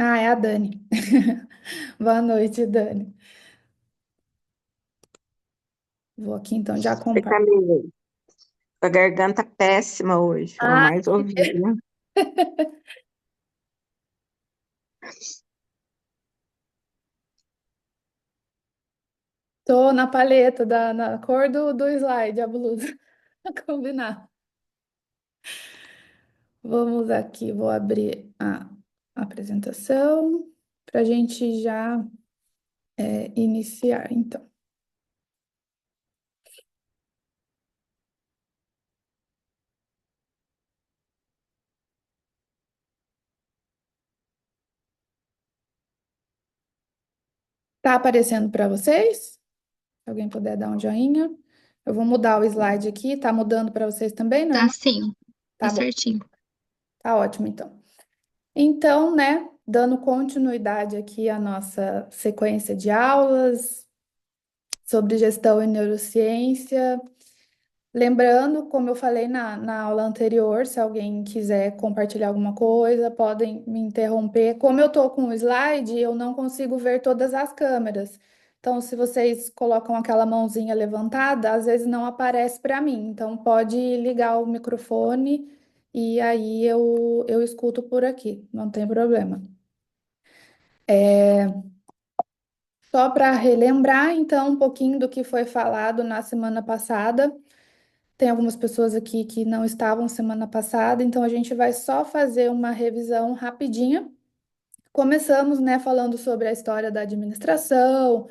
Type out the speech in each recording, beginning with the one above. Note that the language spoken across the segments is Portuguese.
Ah, é a Dani. Boa noite, Dani. Vou aqui então já Você tá compartilhar. meio... A garganta péssima hoje, eu Ah, mais ouvi, né? tô na paleta, na cor do slide, a blusa. Combinar. Vamos aqui, vou abrir a apresentação para a gente já iniciar, então. Tá aparecendo para vocês? Se alguém puder dar um joinha. Eu vou mudar o slide aqui. Tá mudando para vocês também, Tá normal? sim, tá Tá bom, certinho. tá ótimo, então. Então, né, dando continuidade aqui à nossa sequência de aulas sobre gestão e neurociência. Lembrando, como eu falei na aula anterior, se alguém quiser compartilhar alguma coisa, podem me interromper. Como eu estou com o slide, eu não consigo ver todas as câmeras. Então, se vocês colocam aquela mãozinha levantada, às vezes não aparece para mim. Então, pode ligar o microfone e aí eu escuto por aqui, não tem problema. Só para relembrar, então, um pouquinho do que foi falado na semana passada. Tem algumas pessoas aqui que não estavam semana passada, então a gente vai só fazer uma revisão rapidinha. Começamos, né, falando sobre a história da administração,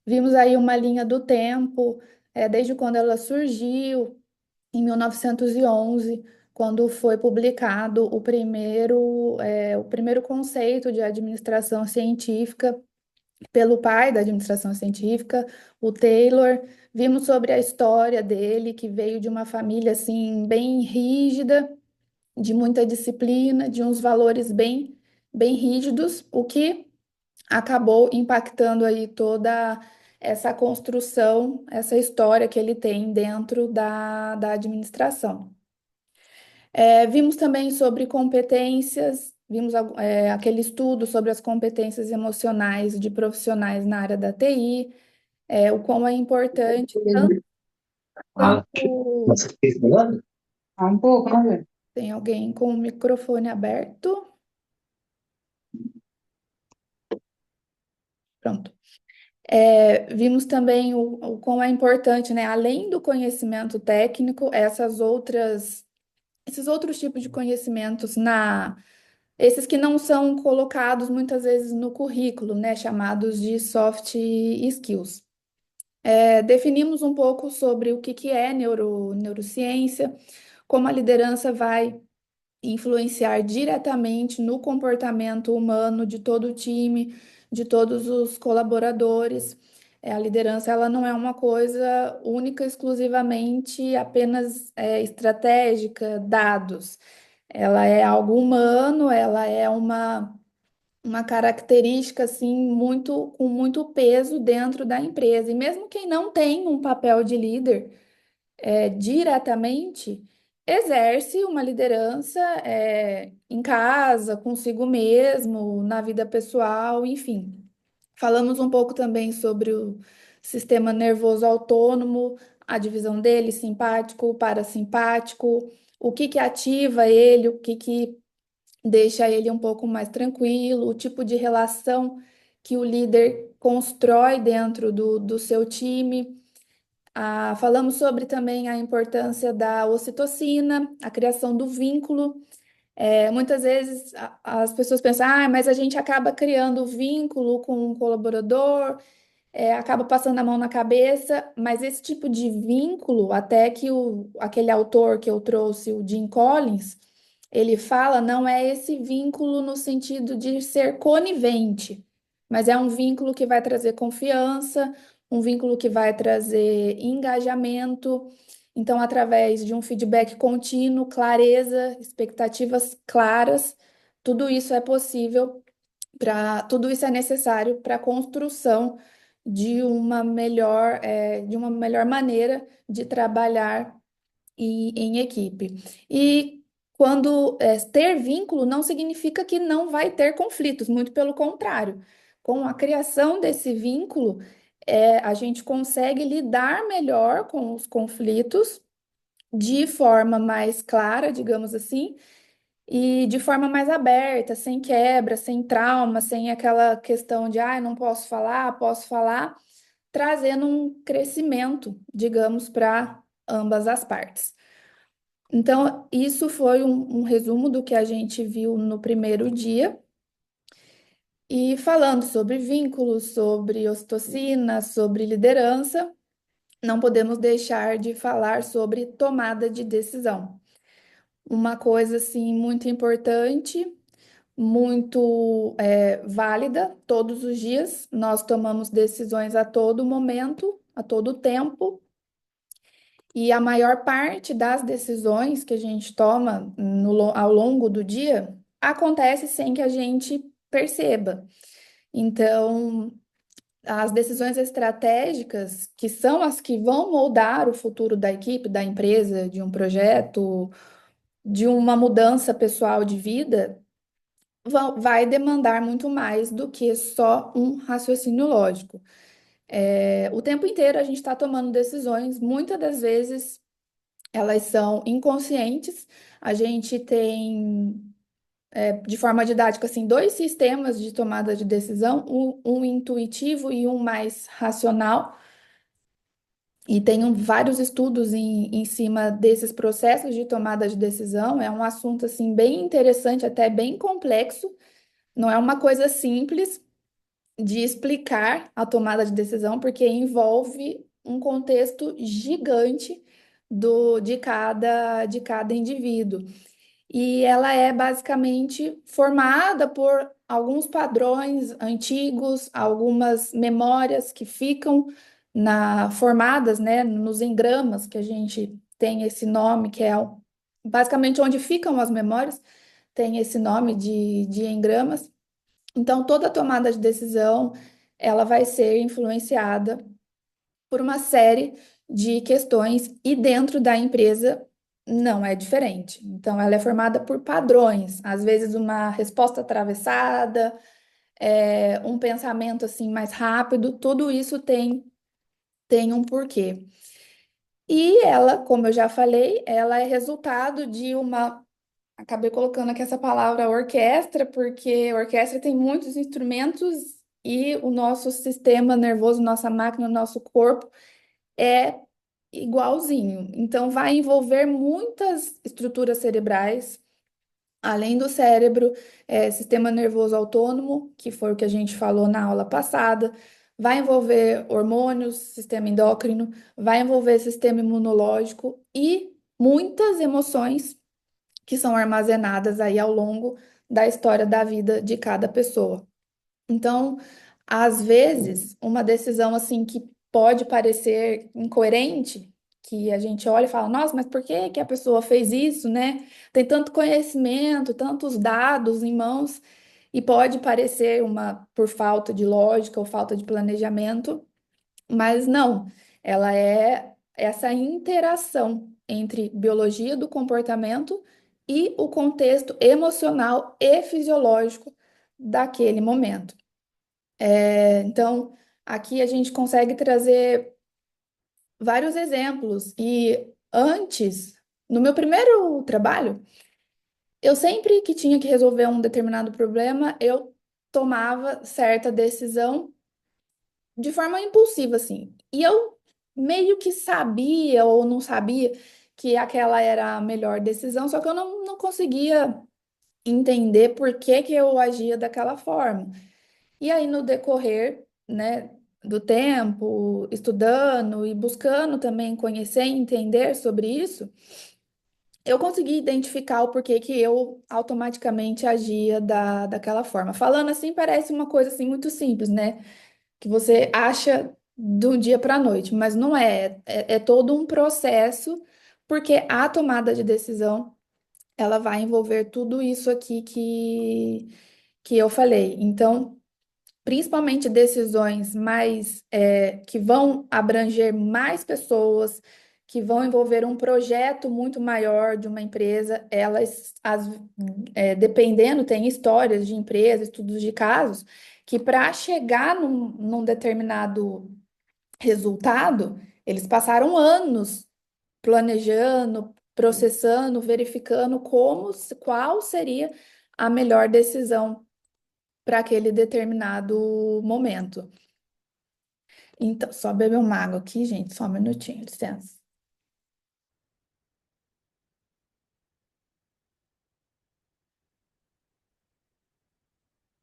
vimos aí uma linha do tempo, desde quando ela surgiu, em 1911, quando foi publicado o primeiro conceito de administração científica pelo pai da administração científica, o Taylor. Vimos sobre a história dele, que veio de uma família assim bem rígida, de muita disciplina, de uns valores bem rígidos, o que acabou impactando aí toda essa construção, essa história que ele tem dentro da administração. Vimos também sobre competências, vimos aquele estudo sobre as competências emocionais de profissionais na área da TI, o quão é importante, tanto Um pouco, né? tem alguém com o microfone aberto. Pronto. Vimos também o quão é importante, né, além do conhecimento técnico, esses outros tipos de conhecimentos esses que não são colocados muitas vezes no currículo, né, chamados de soft skills. Definimos um pouco sobre o que é neurociência, como a liderança vai influenciar diretamente no comportamento humano de todo o time, de todos os colaboradores. A liderança ela não é uma coisa única, exclusivamente apenas estratégica, dados. Ela é algo humano, ela é uma característica assim muito com muito peso dentro da empresa. E mesmo quem não tem um papel de líder diretamente, exerce uma liderança em casa, consigo mesmo, na vida pessoal, enfim. Falamos um pouco também sobre o sistema nervoso autônomo, a divisão dele, simpático, parasimpático, o que que ativa ele, o que que deixa ele um pouco mais tranquilo, o tipo de relação que o líder constrói dentro do seu time. Falamos sobre também a importância da ocitocina, a criação do vínculo. Muitas vezes as pessoas pensam, mas a gente acaba criando vínculo com um colaborador, acaba passando a mão na cabeça, mas esse tipo de vínculo, até que aquele autor que eu trouxe, o Jim Collins, ele fala, não é esse vínculo no sentido de ser conivente, mas é um vínculo que vai trazer confiança, um vínculo que vai trazer engajamento. Então, através de um feedback contínuo, clareza, expectativas claras, tudo isso é possível tudo isso é necessário para a construção de uma melhor maneira de trabalhar em equipe. E quando ter vínculo não significa que não vai ter conflitos, muito pelo contrário. Com a criação desse vínculo, a gente consegue lidar melhor com os conflitos de forma mais clara, digamos assim, e de forma mais aberta, sem quebra, sem trauma, sem aquela questão de, ah, não posso falar, trazendo um crescimento, digamos, para ambas as partes. Então, isso foi um resumo do que a gente viu no primeiro dia. E falando sobre vínculos, sobre ocitocina, sobre liderança, não podemos deixar de falar sobre tomada de decisão. Uma coisa assim muito importante, muito válida, todos os dias nós tomamos decisões a todo momento, a todo tempo, e a maior parte das decisões que a gente toma ao longo do dia acontece sem que a gente perceba. Então, as decisões estratégicas, que são as que vão moldar o futuro da equipe, da empresa, de um projeto, de uma mudança pessoal de vida, vai demandar muito mais do que só um raciocínio lógico. O tempo inteiro a gente está tomando decisões, muitas das vezes elas são inconscientes. A gente tem, de forma didática, assim, dois sistemas de tomada de decisão, um intuitivo e um mais racional. E tem vários estudos em cima desses processos de tomada de decisão. É um assunto assim bem interessante, até bem complexo. Não é uma coisa simples de explicar a tomada de decisão, porque envolve um contexto gigante de cada indivíduo. E ela é basicamente formada por alguns padrões antigos, algumas memórias que ficam formadas, né, nos engramas, que a gente tem esse nome, que é basicamente onde ficam as memórias, tem esse nome de engramas. Então, toda tomada de decisão, ela vai ser influenciada por uma série de questões e dentro da empresa não é diferente. Então, ela é formada por padrões, às vezes uma resposta atravessada, um pensamento assim mais rápido, tudo isso tem um porquê. E ela, como eu já falei, ela é resultado de uma. Acabei colocando aqui essa palavra orquestra, porque orquestra tem muitos instrumentos e o nosso sistema nervoso, nossa máquina, nosso corpo é igualzinho. Então, vai envolver muitas estruturas cerebrais, além do cérebro, sistema nervoso autônomo, que foi o que a gente falou na aula passada, vai envolver hormônios, sistema endócrino, vai envolver sistema imunológico e muitas emoções que são armazenadas aí ao longo da história da vida de cada pessoa. Então, às vezes, uma decisão assim que pode parecer incoerente, que a gente olha e fala, nossa, mas por que que a pessoa fez isso, né? Tem tanto conhecimento, tantos dados em mãos, e pode parecer uma por falta de lógica ou falta de planejamento, mas não, ela é essa interação entre biologia do comportamento e o contexto emocional e fisiológico daquele momento. Então, aqui a gente consegue trazer vários exemplos. E antes, no meu primeiro trabalho, eu sempre que tinha que resolver um determinado problema, eu tomava certa decisão de forma impulsiva, assim. E eu meio que sabia ou não sabia que aquela era a melhor decisão, só que eu não conseguia entender por que que eu agia daquela forma. E aí, no decorrer, né, do tempo, estudando e buscando também conhecer e entender sobre isso, eu consegui identificar o porquê que eu automaticamente agia daquela forma. Falando assim, parece uma coisa assim muito simples, né? Que você acha de um dia para a noite, mas não é. É todo um processo, porque a tomada de decisão, ela vai envolver tudo isso aqui que eu falei. Então, principalmente decisões mais que vão abranger mais pessoas, que vão envolver um projeto muito maior de uma empresa, dependendo, tem histórias de empresas, estudos de casos, que para chegar num determinado resultado, eles passaram anos planejando, processando, verificando qual seria a melhor decisão para aquele determinado momento. Então, só beber uma água aqui, gente, só um minutinho, licença.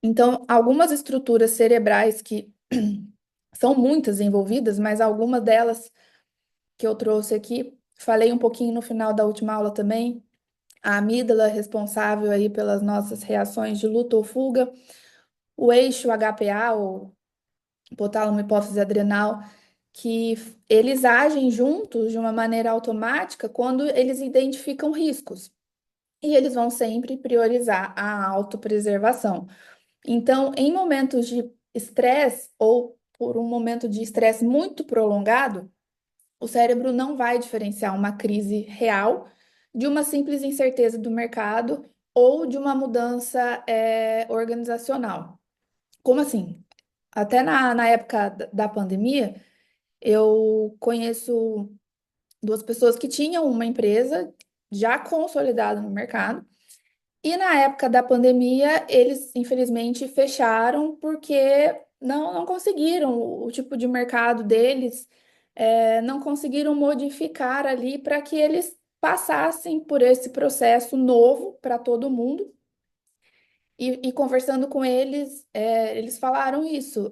Então, algumas estruturas cerebrais que são muitas envolvidas, mas algumas delas que eu trouxe aqui, falei um pouquinho no final da última aula também, a amígdala responsável aí pelas nossas reações de luta ou fuga, o eixo HPA, ou hipotálamo hipófise adrenal, que eles agem juntos de uma maneira automática quando eles identificam riscos. E eles vão sempre priorizar a autopreservação. Então, em momentos de estresse ou por um momento de estresse muito prolongado, o cérebro não vai diferenciar uma crise real de uma simples incerteza do mercado ou de uma mudança, organizacional. Como assim? Até na época da pandemia, eu conheço duas pessoas que tinham uma empresa já consolidada no mercado. E na época da pandemia, eles infelizmente fecharam porque não conseguiram, o tipo de mercado deles, não conseguiram modificar ali para que eles passassem por esse processo novo para todo mundo. E conversando com eles, eles falaram isso.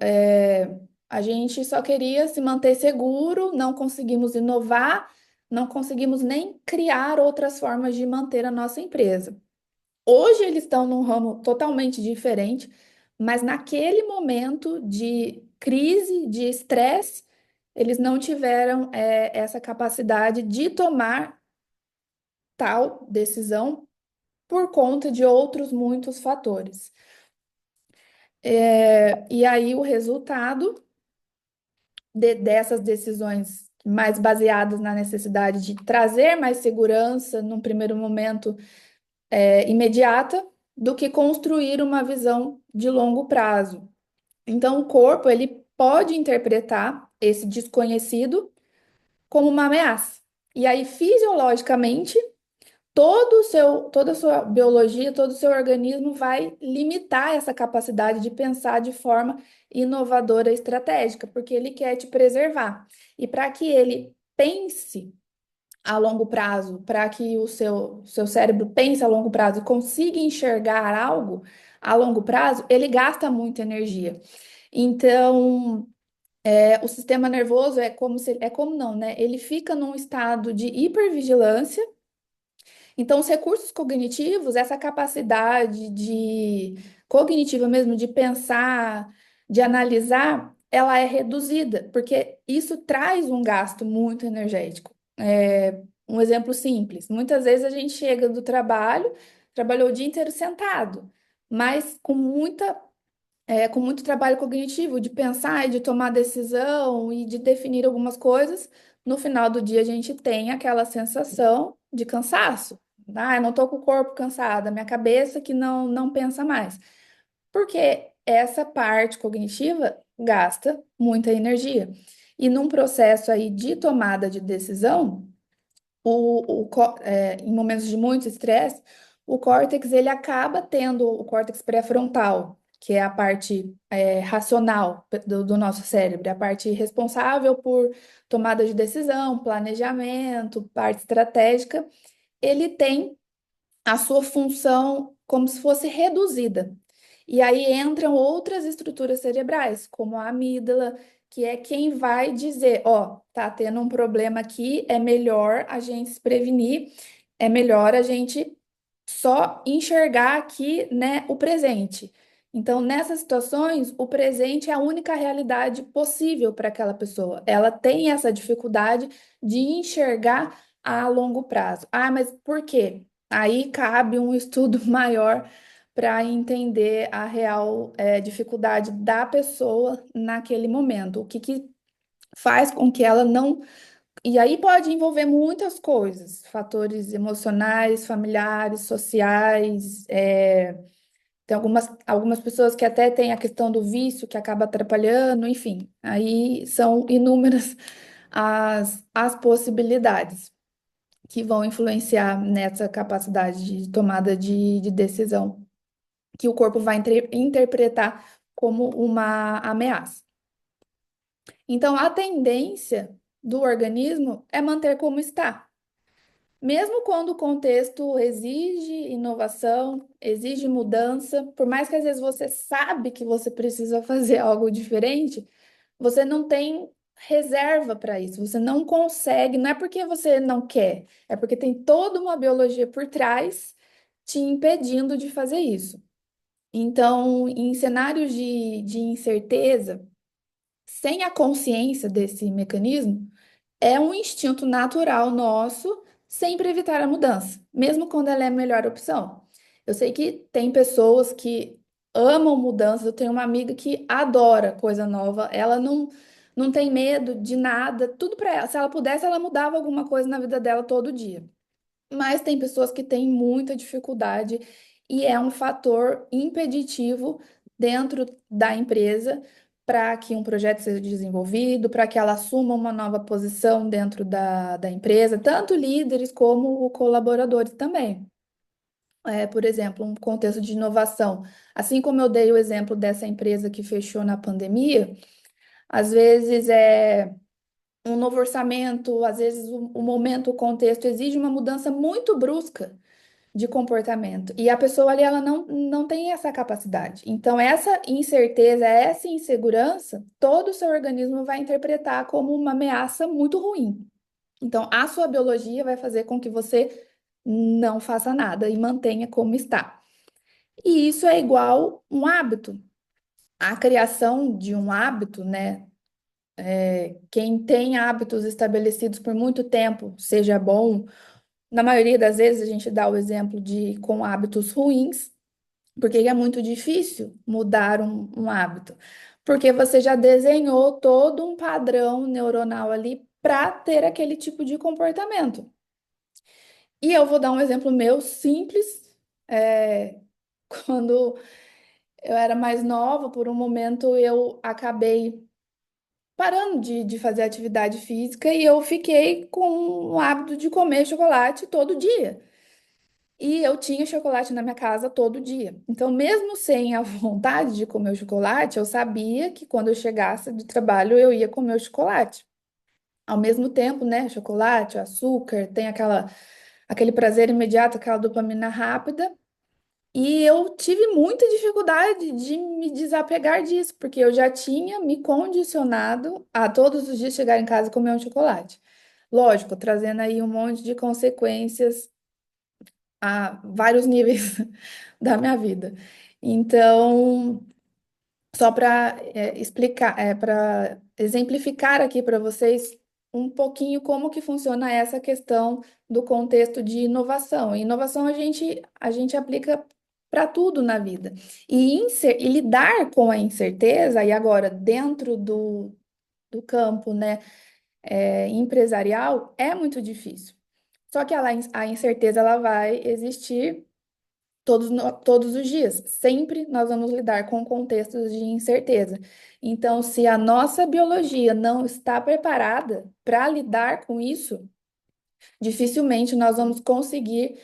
A gente só queria se manter seguro, não conseguimos inovar, não conseguimos nem criar outras formas de manter a nossa empresa. Hoje eles estão num ramo totalmente diferente, mas naquele momento de crise, de estresse, eles não tiveram, essa capacidade de tomar tal decisão por conta de outros muitos fatores. E aí o resultado dessas decisões mais baseadas na necessidade de trazer mais segurança num primeiro momento, imediata, do que construir uma visão de longo prazo. Então, o corpo ele pode interpretar esse desconhecido como uma ameaça. E aí, fisiologicamente, toda a sua biologia, todo o seu organismo vai limitar essa capacidade de pensar de forma inovadora e estratégica, porque ele quer te preservar. E para que ele pense a longo prazo, para que o seu cérebro pense a longo prazo e consiga enxergar algo a longo prazo, ele gasta muita energia. Então, o sistema nervoso é como não, né? Ele fica num estado de hipervigilância. Então, os recursos cognitivos, essa capacidade de cognitiva mesmo, de pensar, de analisar, ela é reduzida, porque isso traz um gasto muito energético. Um exemplo simples: muitas vezes a gente chega do trabalho, trabalhou o dia inteiro sentado, mas com muito trabalho cognitivo, de pensar e de tomar decisão e de definir algumas coisas. No final do dia, a gente tem aquela sensação de cansaço. Ah, eu não estou com o corpo cansado, a minha cabeça que não pensa mais. Porque essa parte cognitiva gasta muita energia. E num processo aí de tomada de decisão, em momentos de muito estresse, o córtex ele acaba tendo o córtex pré-frontal, que é a parte, racional do nosso cérebro, a parte responsável por tomada de decisão, planejamento, parte estratégica. Ele tem a sua função como se fosse reduzida. E aí entram outras estruturas cerebrais, como a amígdala, que é quem vai dizer, ó, tá tendo um problema aqui, é melhor a gente se prevenir, é melhor a gente só enxergar aqui, né, o presente. Então, nessas situações, o presente é a única realidade possível para aquela pessoa. Ela tem essa dificuldade de enxergar a longo prazo. Ah, mas por quê? Aí cabe um estudo maior para entender a real, dificuldade da pessoa naquele momento. O que faz com que ela E aí pode envolver muitas coisas, fatores emocionais, familiares, sociais. Tem algumas pessoas que até têm a questão do vício que acaba atrapalhando, enfim. Aí são inúmeras as possibilidades que vão influenciar nessa capacidade de tomada de decisão, que o corpo vai interpretar como uma ameaça. Então, a tendência do organismo é manter como está. Mesmo quando o contexto exige inovação, exige mudança, por mais que às vezes você sabe que você precisa fazer algo diferente, você não tem reserva para isso, você não consegue, não é porque você não quer, é porque tem toda uma biologia por trás te impedindo de fazer isso. Então, em cenários de incerteza, sem a consciência desse mecanismo, é um instinto natural nosso sempre evitar a mudança, mesmo quando ela é a melhor opção. Eu sei que tem pessoas que amam mudanças, eu tenho uma amiga que adora coisa nova, ela não tem medo de nada, tudo para ela. Se ela pudesse, ela mudava alguma coisa na vida dela todo dia. Mas tem pessoas que têm muita dificuldade e é um fator impeditivo dentro da empresa para que um projeto seja desenvolvido, para que ela assuma uma nova posição dentro da empresa, tanto líderes como colaboradores também. Por exemplo, um contexto de inovação. Assim como eu dei o exemplo dessa empresa que fechou na pandemia, às vezes é um novo orçamento, às vezes o momento, o contexto exige uma mudança muito brusca de comportamento. E a pessoa ali, ela não tem essa capacidade. Então, essa incerteza, essa insegurança, todo o seu organismo vai interpretar como uma ameaça muito ruim. Então, a sua biologia vai fazer com que você não faça nada e mantenha como está. E isso é igual um hábito. A criação de um hábito, né? Quem tem hábitos estabelecidos por muito tempo, seja bom, na maioria das vezes a gente dá o exemplo de com hábitos ruins, porque é muito difícil mudar um hábito, porque você já desenhou todo um padrão neuronal ali para ter aquele tipo de comportamento. E eu vou dar um exemplo meu simples. É, quando eu era mais nova, por um momento eu acabei parando de fazer atividade física e eu fiquei com o hábito de comer chocolate todo dia. E eu tinha chocolate na minha casa todo dia. Então, mesmo sem a vontade de comer o chocolate, eu sabia que quando eu chegasse do trabalho eu ia comer o chocolate. Ao mesmo tempo, né, chocolate, açúcar, tem aquele prazer imediato, aquela dopamina rápida. E eu tive muita dificuldade de me desapegar disso, porque eu já tinha me condicionado a todos os dias chegar em casa e comer um chocolate. Lógico, trazendo aí um monte de consequências a vários níveis da minha vida. Então, só para explicar, para exemplificar aqui para vocês um pouquinho como que funciona essa questão do contexto de inovação. Inovação a gente aplica para tudo na vida. E lidar com a incerteza, e agora dentro do campo, né, empresarial, é muito difícil. Só que a incerteza ela vai existir todos os dias. Sempre nós vamos lidar com contextos de incerteza. Então, se a nossa biologia não está preparada para lidar com isso, dificilmente nós vamos conseguir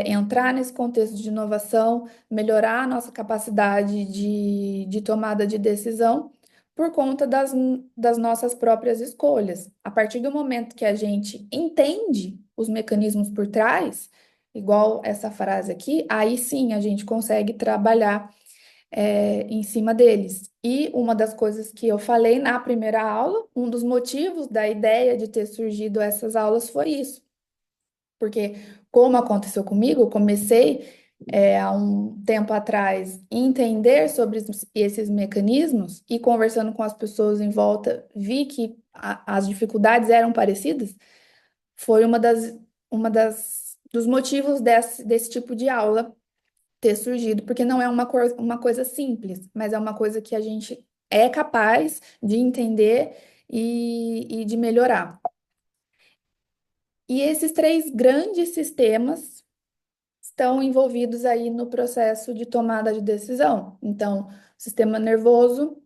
entrar nesse contexto de inovação, melhorar a nossa capacidade de tomada de decisão por conta das nossas próprias escolhas. A partir do momento que a gente entende os mecanismos por trás, igual essa frase aqui, aí sim a gente consegue trabalhar em cima deles. E uma das coisas que eu falei na primeira aula, um dos motivos da ideia de ter surgido essas aulas foi isso. Porque, como aconteceu comigo, eu comecei há um tempo atrás entender sobre esses mecanismos e conversando com as pessoas em volta, vi que as dificuldades eram parecidas. Foi dos motivos desse tipo de aula ter surgido, porque não é uma coisa simples, mas é uma coisa que a gente é capaz de entender e de melhorar. E esses três grandes sistemas estão envolvidos aí no processo de tomada de decisão. Então, sistema nervoso,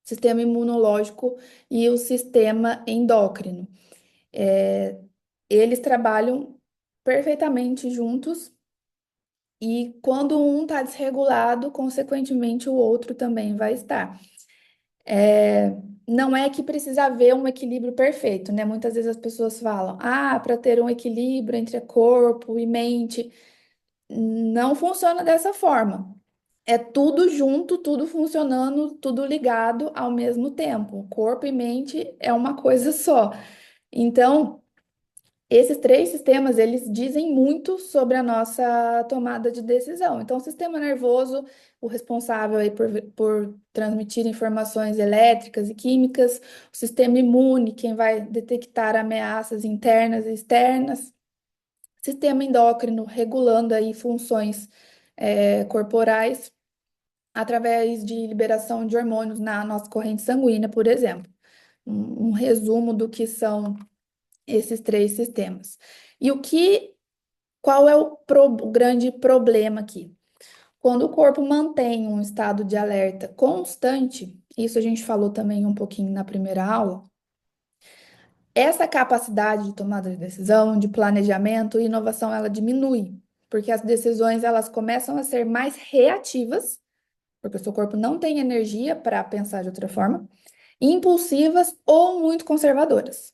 sistema imunológico e o sistema endócrino. É, eles trabalham perfeitamente juntos e quando um está desregulado, consequentemente o outro também vai estar. É, não é que precisa haver um equilíbrio perfeito, né? Muitas vezes as pessoas falam, para ter um equilíbrio entre corpo e mente, não funciona dessa forma. É tudo junto, tudo funcionando, tudo ligado ao mesmo tempo. Corpo e mente é uma coisa só. Então, esses três sistemas, eles dizem muito sobre a nossa tomada de decisão. Então, o sistema nervoso, o responsável aí por transmitir informações elétricas e químicas, o sistema imune, quem vai detectar ameaças internas e externas, sistema endócrino, regulando aí funções corporais através de liberação de hormônios na nossa corrente sanguínea, por exemplo. Um resumo do que são esses três sistemas. E qual é o grande problema aqui? Quando o corpo mantém um estado de alerta constante, isso a gente falou também um pouquinho na primeira aula, essa capacidade de tomada de decisão, de planejamento e inovação, ela diminui, porque as decisões elas começam a ser mais reativas, porque o seu corpo não tem energia para pensar de outra forma, impulsivas ou muito conservadoras.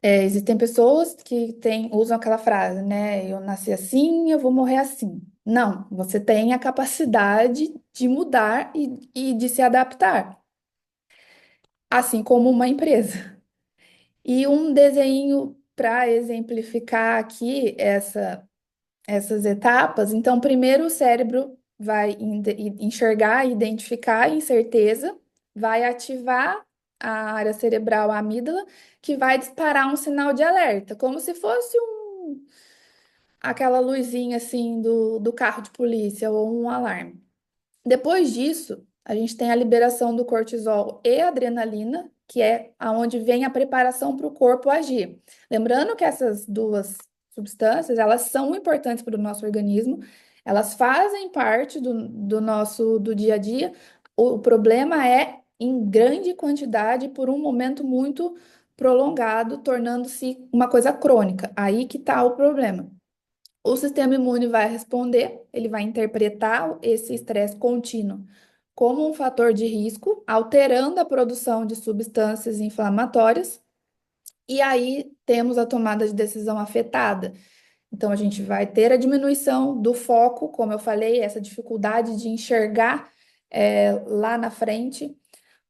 Existem pessoas que usam aquela frase, né? Eu nasci assim, eu vou morrer assim. Não, você tem a capacidade de mudar e de se adaptar, assim como uma empresa. E um desenho para exemplificar aqui essas etapas. Então, primeiro o cérebro vai enxergar, identificar a incerteza, vai ativar a área cerebral, a amígdala, que vai disparar um sinal de alerta, como se fosse aquela luzinha assim do carro de polícia ou um alarme. Depois disso, a gente tem a liberação do cortisol e adrenalina, que é aonde vem a preparação para o corpo agir. Lembrando que essas duas substâncias, elas são importantes para o nosso organismo, elas fazem parte do nosso do dia a dia. O problema é em grande quantidade por um momento muito prolongado, tornando-se uma coisa crônica. Aí que está o problema. O sistema imune vai responder, ele vai interpretar esse estresse contínuo como um fator de risco, alterando a produção de substâncias inflamatórias, e aí temos a tomada de decisão afetada. Então, a gente vai ter a diminuição do foco, como eu falei, essa dificuldade de enxergar lá na frente,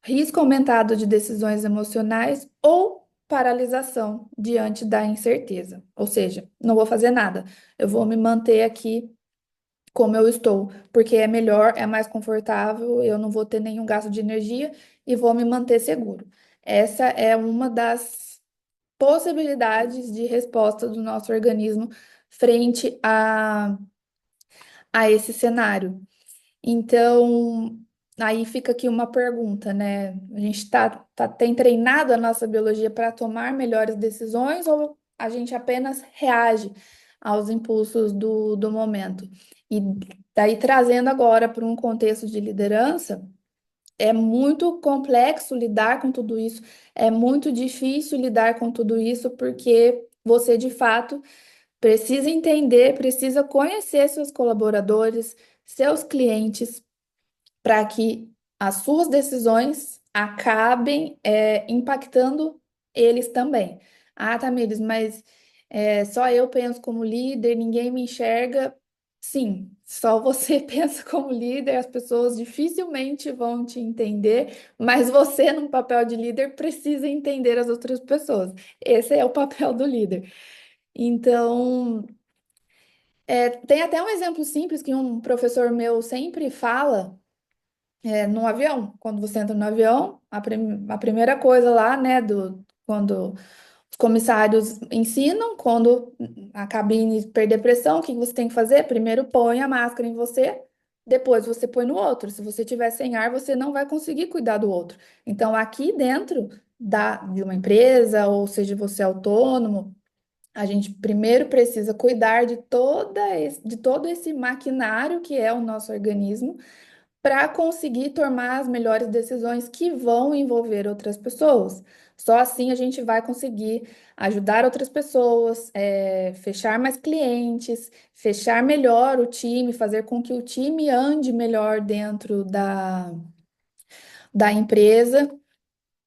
risco aumentado de decisões emocionais ou paralisação diante da incerteza. Ou seja, não vou fazer nada, eu vou me manter aqui como eu estou, porque é melhor, é mais confortável, eu não vou ter nenhum gasto de energia e vou me manter seguro. Essa é uma das possibilidades de resposta do nosso organismo frente a esse cenário. Então, aí fica aqui uma pergunta, né? A gente tem treinado a nossa biologia para tomar melhores decisões ou a gente apenas reage aos impulsos do momento? E daí, trazendo agora para um contexto de liderança, é muito complexo lidar com tudo isso, é muito difícil lidar com tudo isso, porque você, de fato, precisa entender, precisa conhecer seus colaboradores, seus clientes para que as suas decisões acabem impactando eles também. Tamires, mas só eu penso como líder, ninguém me enxerga. Sim, só você pensa como líder, as pessoas dificilmente vão te entender, mas você, no papel de líder, precisa entender as outras pessoas. Esse é o papel do líder. Então, tem até um exemplo simples que um professor meu sempre fala no avião. Quando você entra no avião, a primeira coisa lá, né, quando os comissários ensinam, quando a cabine perder pressão, o que você tem que fazer? Primeiro põe a máscara em você, depois você põe no outro. Se você tiver sem ar, você não vai conseguir cuidar do outro. Então, aqui dentro de uma empresa, ou seja, você é autônomo, a gente primeiro precisa cuidar de todo esse maquinário que é o nosso organismo para conseguir tomar as melhores decisões que vão envolver outras pessoas. Só assim a gente vai conseguir ajudar outras pessoas, fechar mais clientes, fechar melhor o time, fazer com que o time ande melhor dentro da empresa.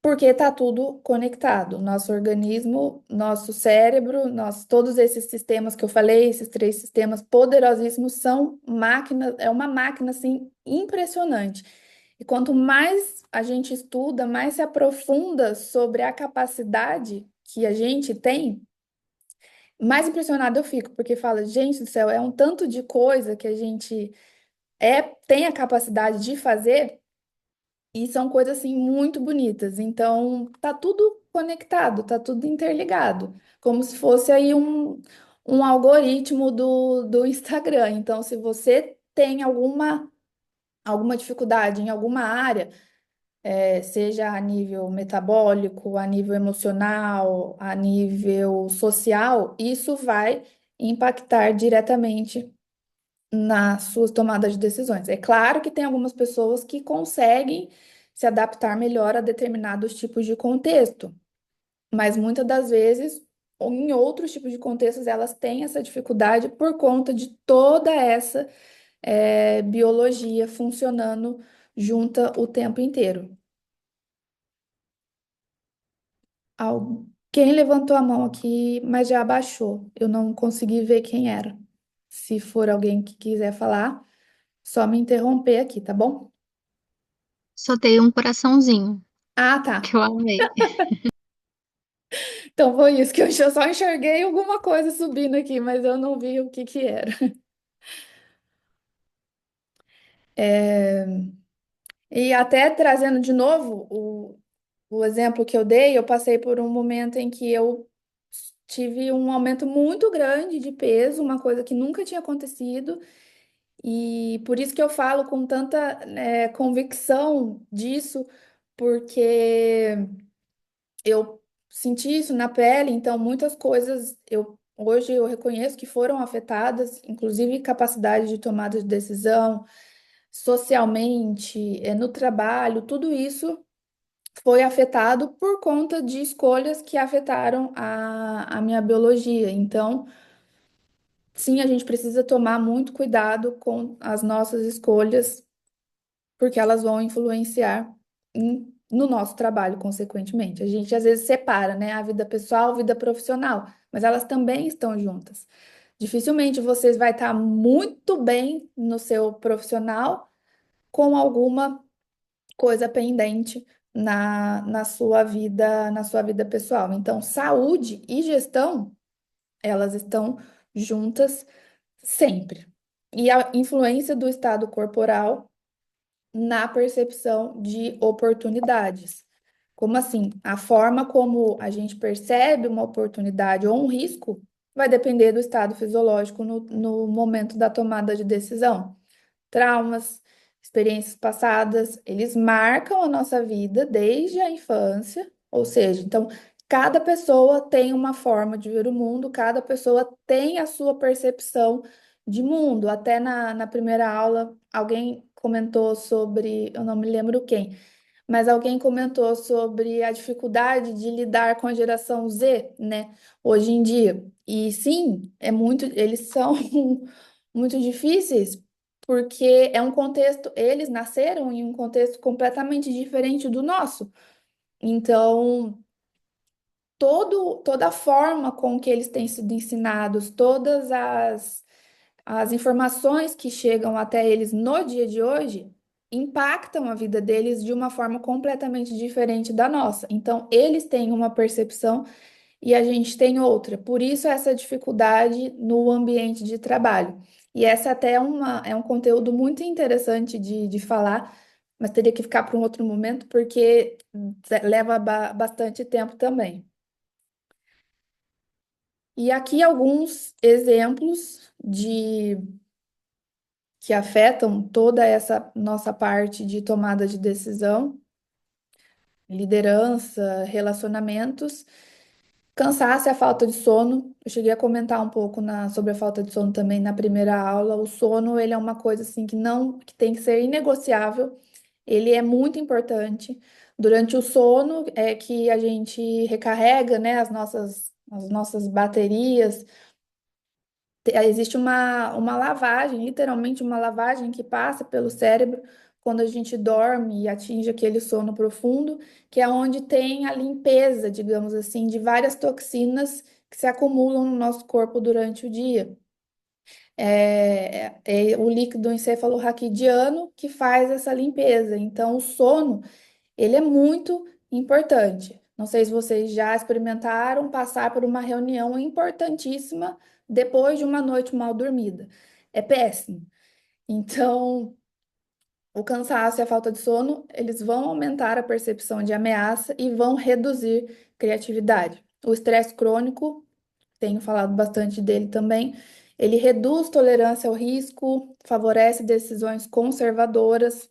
Porque está tudo conectado. Nosso organismo, nosso cérebro, todos esses sistemas que eu falei, esses três sistemas poderosíssimos, são máquinas, é uma máquina assim impressionante. E quanto mais a gente estuda, mais se aprofunda sobre a capacidade que a gente tem, mais impressionada eu fico, porque fala, gente do céu, é um tanto de coisa que a gente tem a capacidade de fazer. E são coisas assim muito bonitas. Então, tá tudo conectado, tá tudo interligado, como se fosse aí um algoritmo do Instagram. Então, se você tem alguma dificuldade em alguma área, seja a nível metabólico, a nível emocional, a nível social, isso vai impactar diretamente nas suas tomadas de decisões. É claro que tem algumas pessoas que conseguem se adaptar melhor a determinados tipos de contexto, mas muitas das vezes, ou em outros tipos de contextos, elas têm essa dificuldade por conta de toda essa biologia funcionando junta o tempo inteiro. Alguém levantou a mão aqui, mas já abaixou. Eu não consegui ver quem era. Se for alguém que quiser falar, só me interromper aqui, tá bom? Só dei um coraçãozinho, Ah, que tá. eu amei. Então foi isso, que eu só enxerguei alguma coisa subindo aqui, mas eu não vi o que que era. É, E até trazendo de novo o exemplo que eu dei, eu passei por um momento em que eu tive um aumento muito grande de peso, uma coisa que nunca tinha acontecido, e por isso que eu falo com tanta, convicção disso, porque eu senti isso na pele, então muitas coisas hoje eu reconheço que foram afetadas, inclusive capacidade de tomada de decisão, socialmente, no trabalho, tudo isso foi afetado por conta de escolhas que afetaram a minha biologia. Então, sim, a gente precisa tomar muito cuidado com as nossas escolhas porque elas vão influenciar no nosso trabalho, consequentemente. A gente às vezes separa, né, a vida pessoal, a vida profissional, mas elas também estão juntas. Dificilmente você vai estar muito bem no seu profissional com alguma coisa pendente na sua vida pessoal. Então, saúde e gestão, elas estão juntas sempre. E a influência do estado corporal na percepção de oportunidades. Como assim? A forma como a gente percebe uma oportunidade ou um risco vai depender do estado fisiológico no momento da tomada de decisão. Traumas, experiências passadas, eles marcam a nossa vida desde a infância, ou seja, então cada pessoa tem uma forma de ver o mundo, cada pessoa tem a sua percepção de mundo. Até na primeira aula, alguém comentou sobre, eu não me lembro quem, mas alguém comentou sobre a dificuldade de lidar com a geração Z, né, hoje em dia. E sim, eles são muito difíceis, porque é um contexto, eles nasceram em um contexto completamente diferente do nosso. Então, toda a forma com que eles têm sido ensinados, todas as informações que chegam até eles no dia de hoje impactam a vida deles de uma forma completamente diferente da nossa. Então, eles têm uma percepção e a gente tem outra. Por isso, essa dificuldade no ambiente de trabalho. E essa até é um conteúdo muito interessante de falar, mas teria que ficar para um outro momento, porque leva bastante tempo também. E aqui alguns exemplos de que afetam toda essa nossa parte de tomada de decisão. liderança, relacionamentos. Cansaço e a falta de sono. Eu cheguei a comentar um pouco sobre a falta de sono também na primeira aula. O sono, ele é uma coisa assim que não, que tem que ser inegociável. Ele é muito importante. Durante o sono é que a gente recarrega, né, as nossas baterias. Existe uma lavagem, literalmente uma lavagem que passa pelo cérebro quando a gente dorme e atinge aquele sono profundo, que é onde tem a limpeza, digamos assim, de várias toxinas que se acumulam no nosso corpo durante o dia. É o líquido encefalorraquidiano que faz essa limpeza. Então, o sono, ele é muito importante. Não sei se vocês já experimentaram passar por uma reunião importantíssima depois de uma noite mal dormida. É péssimo. Então, o cansaço e a falta de sono, eles vão aumentar a percepção de ameaça e vão reduzir criatividade. O estresse crônico, tenho falado bastante dele também, ele reduz tolerância ao risco, favorece decisões conservadoras.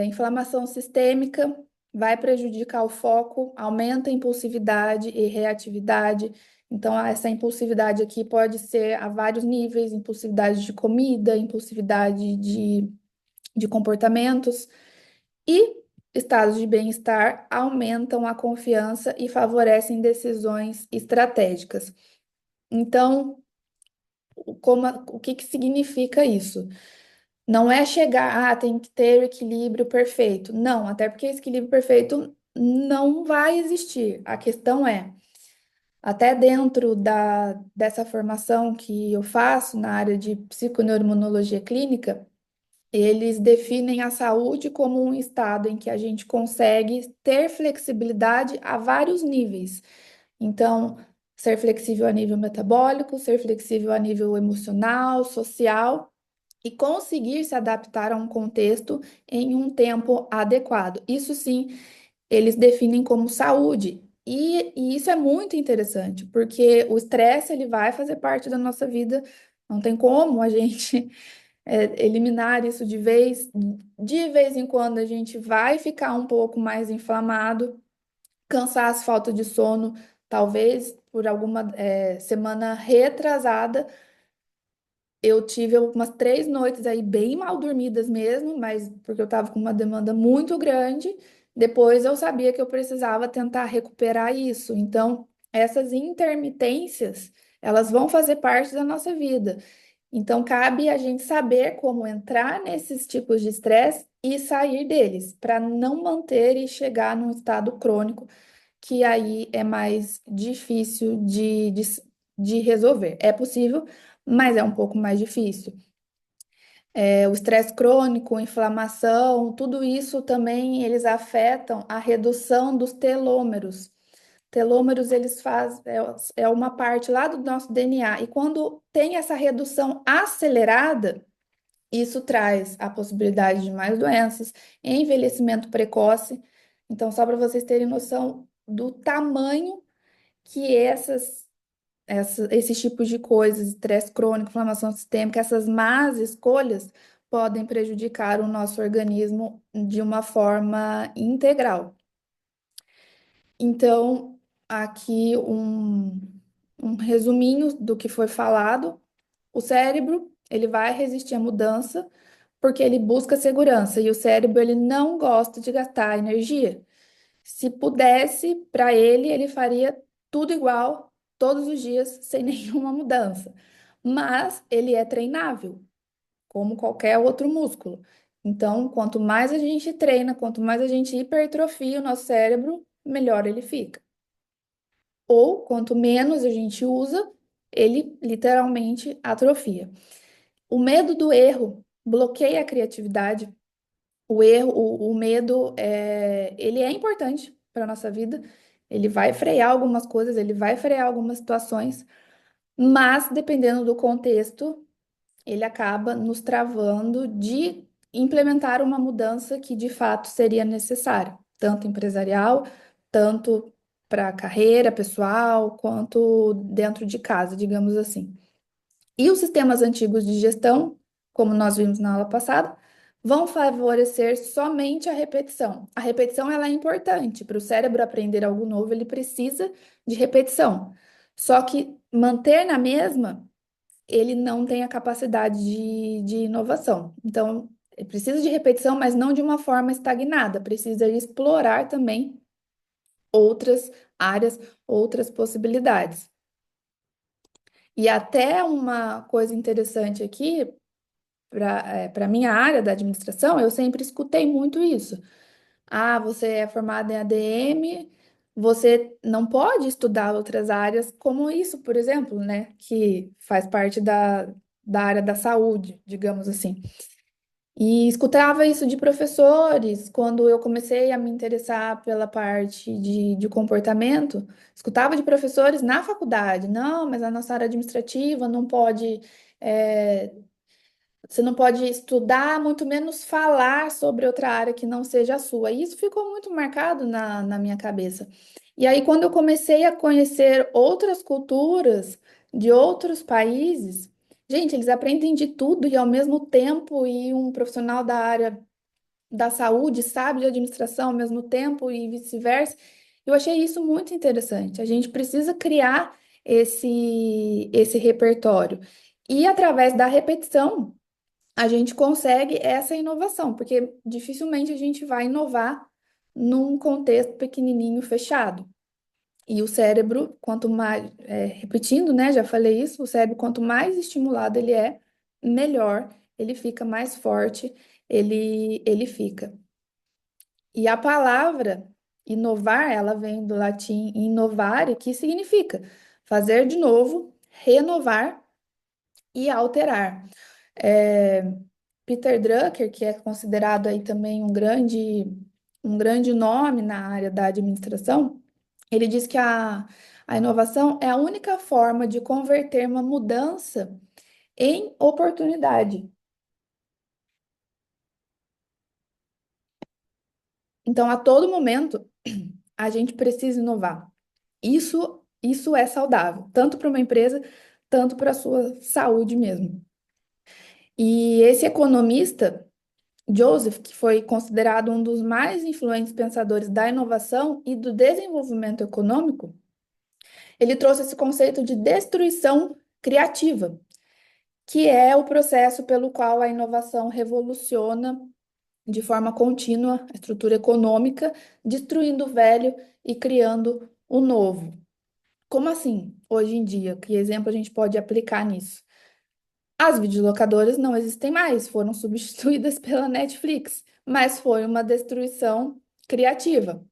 Inflamação sistêmica vai prejudicar o foco, aumenta a impulsividade e reatividade. Então, essa impulsividade aqui pode ser a vários níveis: impulsividade de comida, impulsividade de comportamentos. E estados de bem-estar aumentam a confiança e favorecem decisões estratégicas. Então, o que que significa isso? Não é chegar, tem que ter o equilíbrio perfeito. Não, até porque esse equilíbrio perfeito não vai existir. A questão é, até dentro dessa formação que eu faço na área de psiconeuroimunologia clínica, eles definem a saúde como um estado em que a gente consegue ter flexibilidade a vários níveis. Então, ser flexível a nível metabólico, ser flexível a nível emocional, social e conseguir se adaptar a um contexto em um tempo adequado. Isso sim, eles definem como saúde. E isso é muito interessante, porque o estresse ele vai fazer parte da nossa vida, não tem como a gente eliminar isso de vez. De vez em quando a gente vai ficar um pouco mais inflamado, cansaço, falta de sono, talvez por alguma semana retrasada eu tive umas 3 noites aí bem mal dormidas mesmo, mas porque eu estava com uma demanda muito grande. Depois eu sabia que eu precisava tentar recuperar isso. Então, essas intermitências, elas vão fazer parte da nossa vida. Então, cabe a gente saber como entrar nesses tipos de estresse e sair deles, para não manter e chegar num estado crônico, que aí é mais difícil de resolver. É possível, mas é um pouco mais difícil. O estresse crônico, a inflamação, tudo isso também eles afetam a redução dos telômeros. Telômeros, eles fazem, é uma parte lá do nosso DNA, e quando tem essa redução acelerada, isso traz a possibilidade de mais doenças, envelhecimento precoce. Então, só para vocês terem noção do tamanho que esses tipos de coisas, estresse crônico, inflamação sistêmica, essas más escolhas podem prejudicar o nosso organismo de uma forma integral. Então, aqui um resuminho do que foi falado. O cérebro, ele vai resistir à mudança porque ele busca segurança e o cérebro ele não gosta de gastar energia. Se pudesse, para ele, ele faria tudo igual todos os dias, sem nenhuma mudança. Mas ele é treinável, como qualquer outro músculo. Então, quanto mais a gente treina, quanto mais a gente hipertrofia o nosso cérebro, melhor ele fica. Ou quanto menos a gente usa, ele literalmente atrofia. O medo do erro bloqueia a criatividade. O medo, ele é importante para a nossa vida. Ele vai frear algumas coisas, ele vai frear algumas situações, mas dependendo do contexto, ele acaba nos travando de implementar uma mudança que de fato seria necessária, tanto empresarial, tanto para a carreira pessoal, quanto dentro de casa, digamos assim. E os sistemas antigos de gestão, como nós vimos na aula passada, vão favorecer somente a repetição. A repetição ela é importante para o cérebro aprender algo novo, ele precisa de repetição. Só que manter na mesma, ele não tem a capacidade de inovação. Então, ele precisa de repetição, mas não de uma forma estagnada. Precisa explorar também outras áreas, outras possibilidades. E até uma coisa interessante aqui, para a minha área da administração, eu sempre escutei muito isso. Ah, você é formado em ADM, você não pode estudar outras áreas como isso, por exemplo, né? Que faz parte da área da saúde, digamos assim. E escutava isso de professores quando eu comecei a me interessar pela parte de comportamento. Escutava de professores na faculdade, não, mas a nossa área administrativa não pode. eh, Você não pode estudar, muito menos falar sobre outra área que não seja a sua. E isso ficou muito marcado na minha cabeça. E aí, quando eu comecei a conhecer outras culturas de outros países, gente, eles aprendem de tudo e ao mesmo tempo, e um profissional da área da saúde sabe de administração ao mesmo tempo e vice-versa. Eu achei isso muito interessante. A gente precisa criar esse repertório. E através da repetição a gente consegue essa inovação, porque dificilmente a gente vai inovar num contexto pequenininho, fechado. E o cérebro, quanto mais, repetindo, né, já falei isso, o cérebro, quanto mais estimulado ele é, melhor ele fica, mais forte ele fica. E a palavra inovar, ela vem do latim innovare, que significa fazer de novo, renovar e alterar. É, Peter Drucker, que é considerado aí também um grande nome na área da administração, ele diz que a inovação é a única forma de converter uma mudança em oportunidade. Então, a todo momento, a gente precisa inovar. Isso é saudável, tanto para uma empresa, tanto para a sua saúde mesmo. E esse economista Joseph, que foi considerado um dos mais influentes pensadores da inovação e do desenvolvimento econômico, ele trouxe esse conceito de destruição criativa, que é o processo pelo qual a inovação revoluciona de forma contínua a estrutura econômica, destruindo o velho e criando o novo. Como assim, hoje em dia? Que exemplo a gente pode aplicar nisso? As videolocadoras não existem mais, foram substituídas pela Netflix, mas foi uma destruição criativa.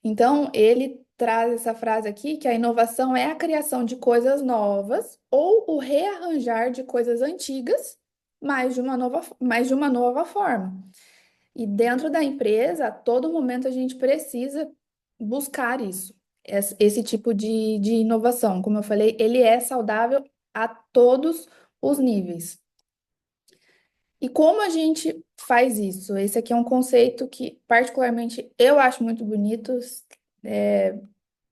Então, ele traz essa frase aqui, que a inovação é a criação de coisas novas ou o rearranjar de coisas antigas, mais de uma nova forma. E dentro da empresa, a todo momento a gente precisa buscar isso, esse tipo de inovação. Como eu falei, ele é saudável a todos os níveis. E como a gente faz isso? Esse aqui é um conceito que, particularmente, eu acho muito bonito. É,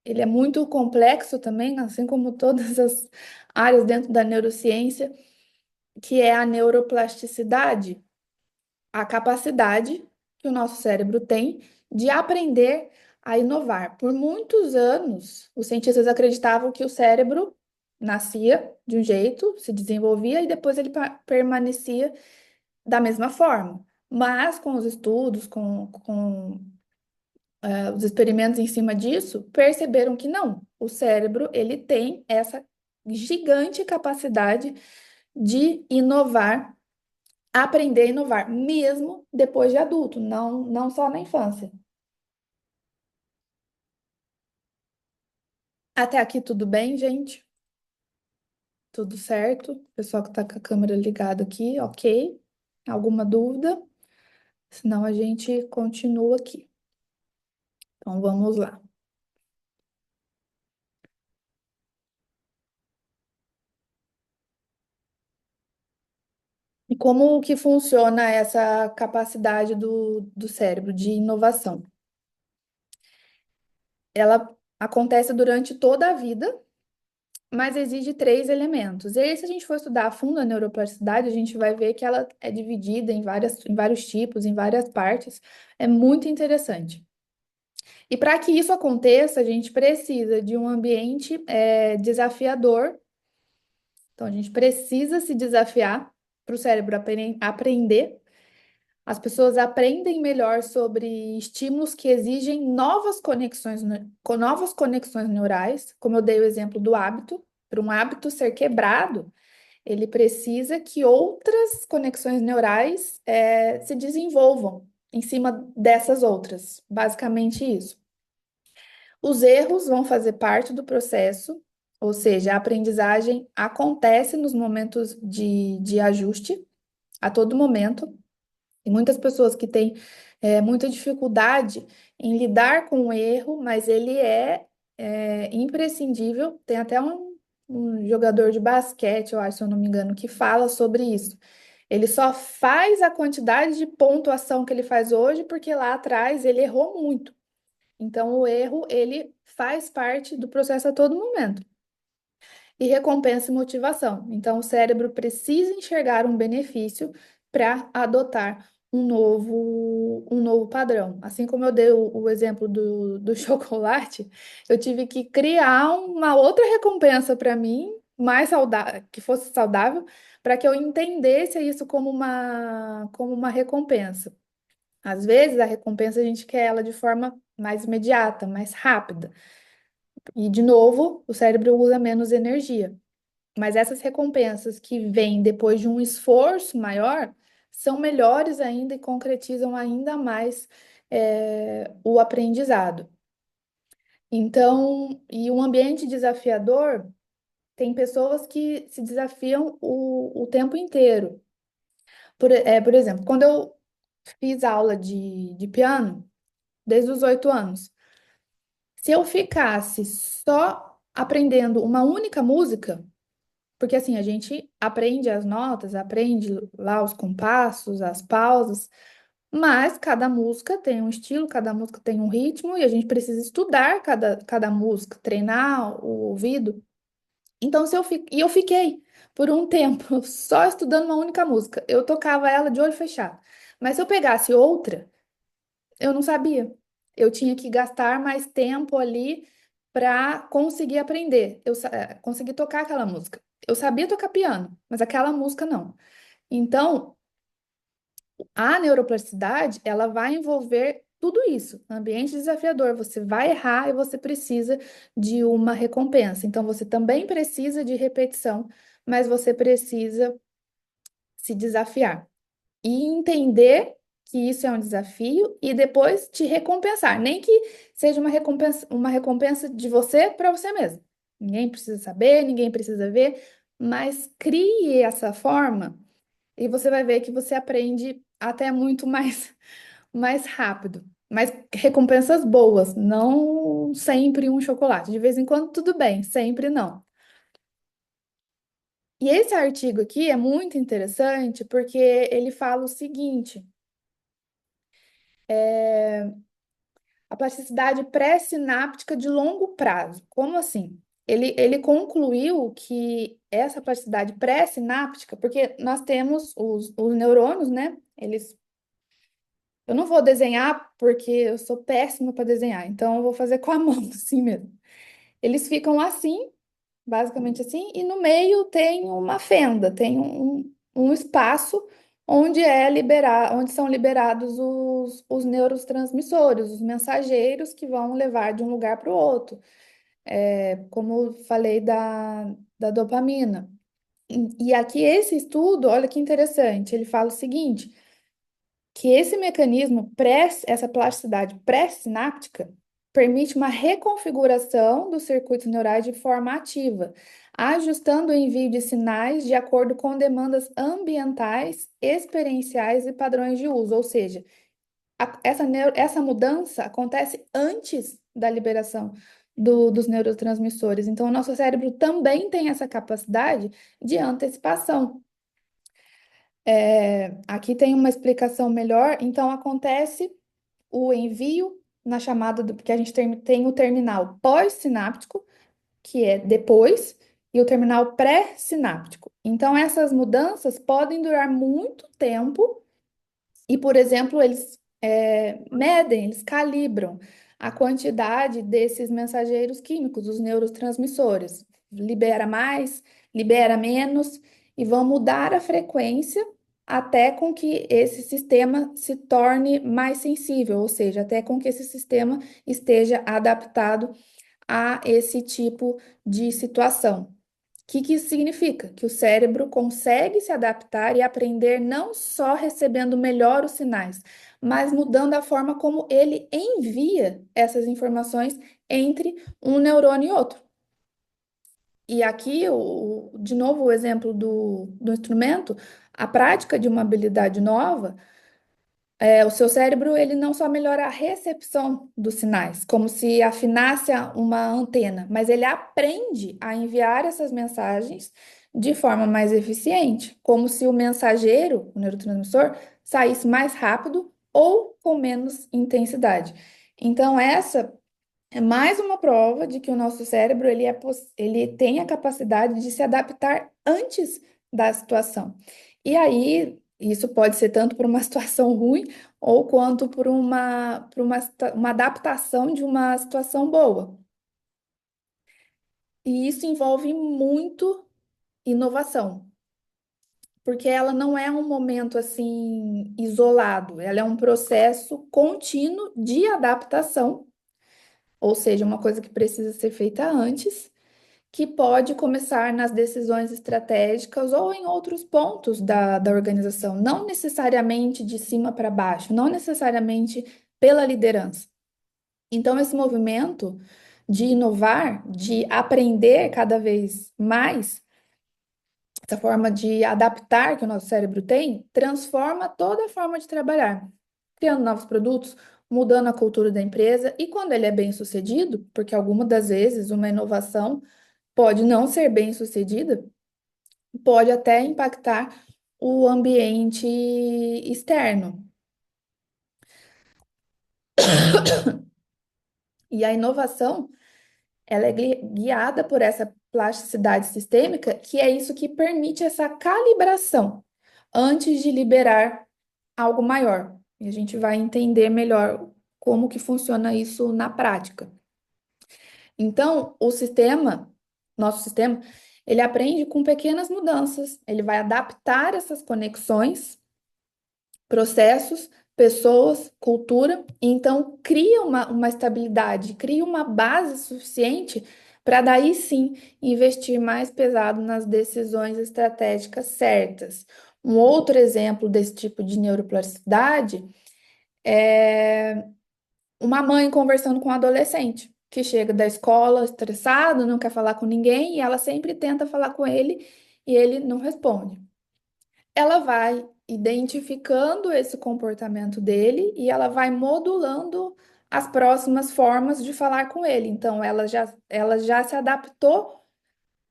Ele é muito complexo também, assim como todas as áreas dentro da neurociência, que é a neuroplasticidade, a capacidade que o nosso cérebro tem de aprender a inovar. Por muitos anos, os cientistas acreditavam que o cérebro nascia de um jeito, se desenvolvia e depois ele permanecia da mesma forma. Mas com os estudos, os experimentos em cima disso, perceberam que não. O cérebro, ele tem essa gigante capacidade de inovar, aprender a inovar, mesmo depois de adulto, não só na infância. Até aqui tudo bem, gente? Tudo certo? Pessoal que está com a câmera ligada aqui, ok? Alguma dúvida? Senão a gente continua aqui. Então vamos lá. E como que funciona essa capacidade do cérebro de inovação? Ela acontece durante toda a vida, mas exige três elementos. E aí, se a gente for estudar a fundo a neuroplasticidade, a gente vai ver que ela é dividida em vários tipos, em várias partes. É muito interessante. E para que isso aconteça, a gente precisa de um ambiente desafiador. Então, a gente precisa se desafiar para o cérebro aprender. As pessoas aprendem melhor sobre estímulos que exigem novas conexões neurais, como eu dei o exemplo do hábito. Para um hábito ser quebrado, ele precisa que outras conexões neurais se desenvolvam em cima dessas outras. Basicamente isso. Os erros vão fazer parte do processo, ou seja, a aprendizagem acontece nos momentos de ajuste, a todo momento. Tem muitas pessoas que têm muita dificuldade em lidar com o erro, mas ele é imprescindível. Tem até um jogador de basquete, eu acho, se eu não me engano, que fala sobre isso. Ele só faz a quantidade de pontuação que ele faz hoje porque lá atrás ele errou muito. Então, o erro, ele faz parte do processo a todo momento. E recompensa e motivação. Então, o cérebro precisa enxergar um benefício para adotar um novo padrão. Assim como eu dei o exemplo do chocolate, eu tive que criar uma outra recompensa para mim, mais saudável, que fosse saudável, para que eu entendesse isso como uma recompensa. Às vezes, a recompensa a gente quer ela de forma mais imediata, mais rápida. E, de novo, o cérebro usa menos energia. Mas essas recompensas que vêm depois de um esforço maior são melhores ainda e concretizam ainda mais o aprendizado. Então, e um ambiente desafiador tem pessoas que se desafiam o tempo inteiro. Por exemplo, quando eu fiz aula de piano, desde os 8 anos, se eu ficasse só aprendendo uma única música, porque assim, a gente aprende as notas, aprende lá os compassos, as pausas, mas cada música tem um estilo, cada música tem um ritmo, e a gente precisa estudar cada música, treinar o ouvido. Então, e eu fiquei por um tempo só estudando uma única música. Eu tocava ela de olho fechado. Mas se eu pegasse outra, eu não sabia. Eu tinha que gastar mais tempo ali para conseguir aprender. Conseguir tocar aquela música. Eu sabia tocar piano, mas aquela música não. Então, a neuroplasticidade, ela vai envolver tudo isso. Ambiente desafiador, você vai errar e você precisa de uma recompensa. Então, você também precisa de repetição, mas você precisa se desafiar e entender que isso é um desafio e depois te recompensar. Nem que seja uma recompensa de você para você mesmo. Ninguém precisa saber, ninguém precisa ver, mas crie essa forma e você vai ver que você aprende até muito mais rápido. Mas recompensas boas, não sempre um chocolate. De vez em quando, tudo bem, sempre não. E esse artigo aqui é muito interessante porque ele fala o seguinte: a plasticidade pré-sináptica de longo prazo. Como assim? Ele concluiu que essa plasticidade pré-sináptica, porque nós temos os neurônios, né? Eu não vou desenhar porque eu sou péssima para desenhar, então eu vou fazer com a mão, assim mesmo. Eles ficam assim, basicamente assim, e no meio tem uma fenda, tem um espaço onde são liberados os neurotransmissores, os mensageiros que vão levar de um lugar para o outro. Como eu falei da dopamina. E aqui esse estudo, olha que interessante, ele fala o seguinte, que esse mecanismo essa plasticidade pré-sináptica permite uma reconfiguração dos circuitos neurais de forma ativa, ajustando o envio de sinais de acordo com demandas ambientais, experienciais e padrões de uso. Ou seja, essa mudança acontece antes da liberação dos neurotransmissores. Então, o nosso cérebro também tem essa capacidade de antecipação. Aqui tem uma explicação melhor. Então, acontece o envio na chamada do, porque a gente tem o terminal pós-sináptico, que é depois, e o terminal pré-sináptico. Então, essas mudanças podem durar muito tempo e, por exemplo, eles medem, eles calibram a quantidade desses mensageiros químicos, os neurotransmissores. Libera mais, libera menos, e vão mudar a frequência até com que esse sistema se torne mais sensível, ou seja, até com que esse sistema esteja adaptado a esse tipo de situação. O que que isso significa? Que o cérebro consegue se adaptar e aprender não só recebendo melhor os sinais, mas mudando a forma como ele envia essas informações entre um neurônio e outro. E aqui, de novo, o exemplo do instrumento, a prática de uma habilidade nova o seu cérebro, ele não só melhora a recepção dos sinais, como se afinasse uma antena, mas ele aprende a enviar essas mensagens de forma mais eficiente, como se o mensageiro, o neurotransmissor, saísse mais rápido ou com menos intensidade. Então, essa é mais uma prova de que o nosso cérebro ele tem a capacidade de se adaptar antes da situação. E aí, isso pode ser tanto por uma situação ruim ou quanto por uma adaptação de uma situação boa. E isso envolve muito inovação, porque ela não é um momento assim isolado, ela é um processo contínuo de adaptação, ou seja, uma coisa que precisa ser feita antes, que pode começar nas decisões estratégicas ou em outros pontos da organização, não necessariamente de cima para baixo, não necessariamente pela liderança. Então, esse movimento de inovar, de aprender cada vez mais, essa forma de adaptar que o nosso cérebro tem, transforma toda a forma de trabalhar, criando novos produtos, mudando a cultura da empresa, e quando ele é bem sucedido, porque algumas das vezes uma inovação pode não ser bem sucedida, pode até impactar o ambiente externo. E a inovação, ela é guiada por essa plasticidade sistêmica, que é isso que permite essa calibração antes de liberar algo maior. E a gente vai entender melhor como que funciona isso na prática. Então, nosso sistema, ele aprende com pequenas mudanças, ele vai adaptar essas conexões, processos, pessoas, cultura, e então cria uma estabilidade, cria uma base suficiente para daí sim investir mais pesado nas decisões estratégicas certas. Um outro exemplo desse tipo de neuroplasticidade é uma mãe conversando com um adolescente que chega da escola estressado, não quer falar com ninguém, e ela sempre tenta falar com ele e ele não responde. Ela vai identificando esse comportamento dele e ela vai modulando as próximas formas de falar com ele. Então, ela já se adaptou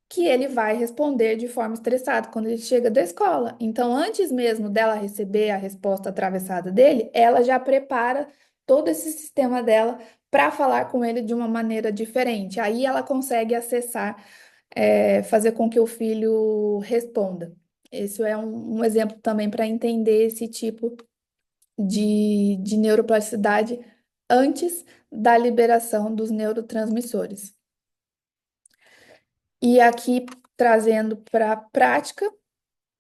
que ele vai responder de forma estressada quando ele chega da escola. Então, antes mesmo dela receber a resposta atravessada dele, ela já prepara todo esse sistema dela para falar com ele de uma maneira diferente. Aí ela consegue acessar, fazer com que o filho responda. Esse é um exemplo também para entender esse tipo de neuroplasticidade antes da liberação dos neurotransmissores. E aqui, trazendo para a prática,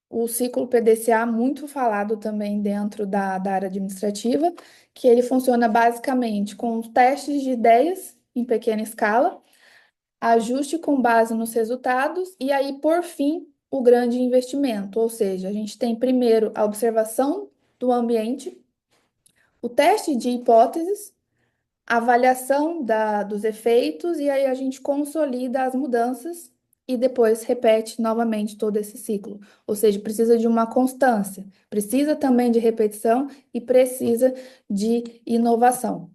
o ciclo PDCA, muito falado também dentro da área administrativa, que ele funciona basicamente com os testes de ideias em pequena escala, ajuste com base nos resultados e aí, por fim, o grande investimento. Ou seja, a gente tem primeiro a observação do ambiente, o teste de hipóteses, a avaliação dos efeitos e aí a gente consolida as mudanças e depois repete novamente todo esse ciclo. Ou seja, precisa de uma constância, precisa também de repetição e precisa de inovação.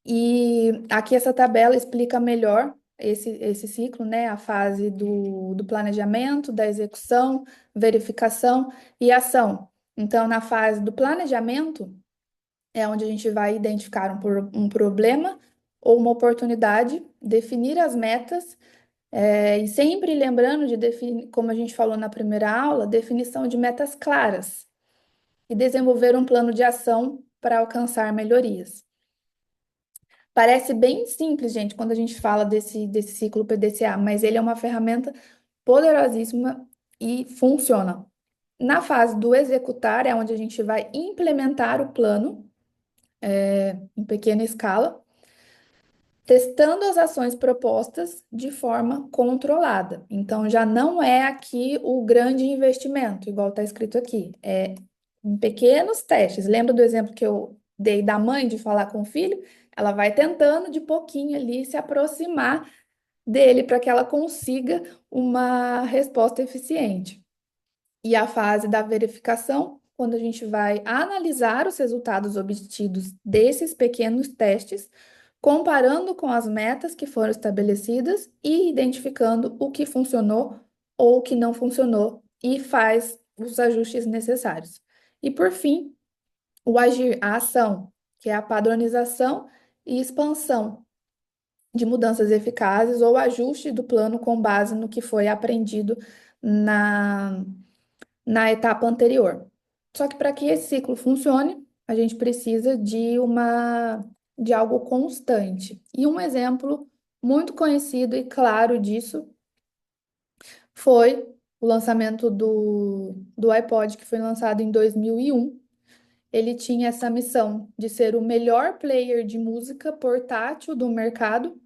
E aqui essa tabela explica melhor esse ciclo, né? A fase do planejamento, da execução, verificação e ação. Então, na fase do planejamento, é onde a gente vai identificar um problema ou uma oportunidade, definir as metas, E sempre lembrando de definir, como a gente falou na primeira aula, definição de metas claras e desenvolver um plano de ação para alcançar melhorias. Parece bem simples, gente, quando a gente fala desse ciclo PDCA, mas ele é uma ferramenta poderosíssima e funciona. Na fase do executar é onde a gente vai implementar o plano, em pequena escala, testando as ações propostas de forma controlada. Então, já não é aqui o grande investimento, igual está escrito aqui, é em pequenos testes. Lembra do exemplo que eu dei da mãe de falar com o filho? Ela vai tentando de pouquinho ali se aproximar dele para que ela consiga uma resposta eficiente. E a fase da verificação, quando a gente vai analisar os resultados obtidos desses pequenos testes, comparando com as metas que foram estabelecidas e identificando o que funcionou ou o que não funcionou e faz os ajustes necessários. E por fim, o agir, a ação, que é a padronização e expansão de mudanças eficazes ou ajuste do plano com base no que foi aprendido na na etapa anterior. Só que para que esse ciclo funcione, a gente precisa de algo constante. E um exemplo muito conhecido e claro disso foi o lançamento do iPod, que foi lançado em 2001. Ele tinha essa missão de ser o melhor player de música portátil do mercado.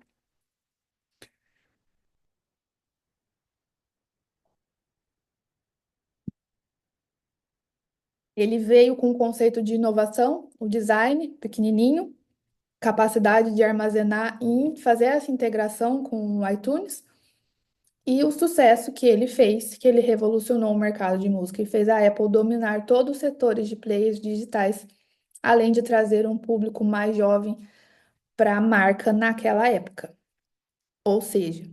Ele veio com o conceito de inovação, o design pequenininho, capacidade de armazenar e fazer essa integração com o iTunes e o sucesso que ele fez, que ele revolucionou o mercado de música e fez a Apple dominar todos os setores de players digitais, além de trazer um público mais jovem para a marca naquela época. Ou seja,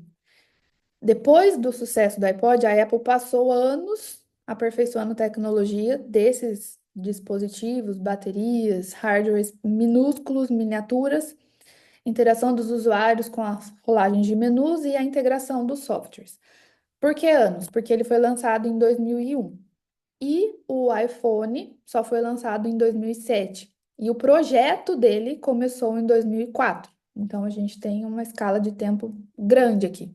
depois do sucesso do iPod, a Apple passou anos aperfeiçoando tecnologia desses dispositivos, baterias, hardwares minúsculos, miniaturas, interação dos usuários com as rolagens de menus e a integração dos softwares. Por que anos? Porque ele foi lançado em 2001 e o iPhone só foi lançado em 2007. E o projeto dele começou em 2004. Então a gente tem uma escala de tempo grande aqui.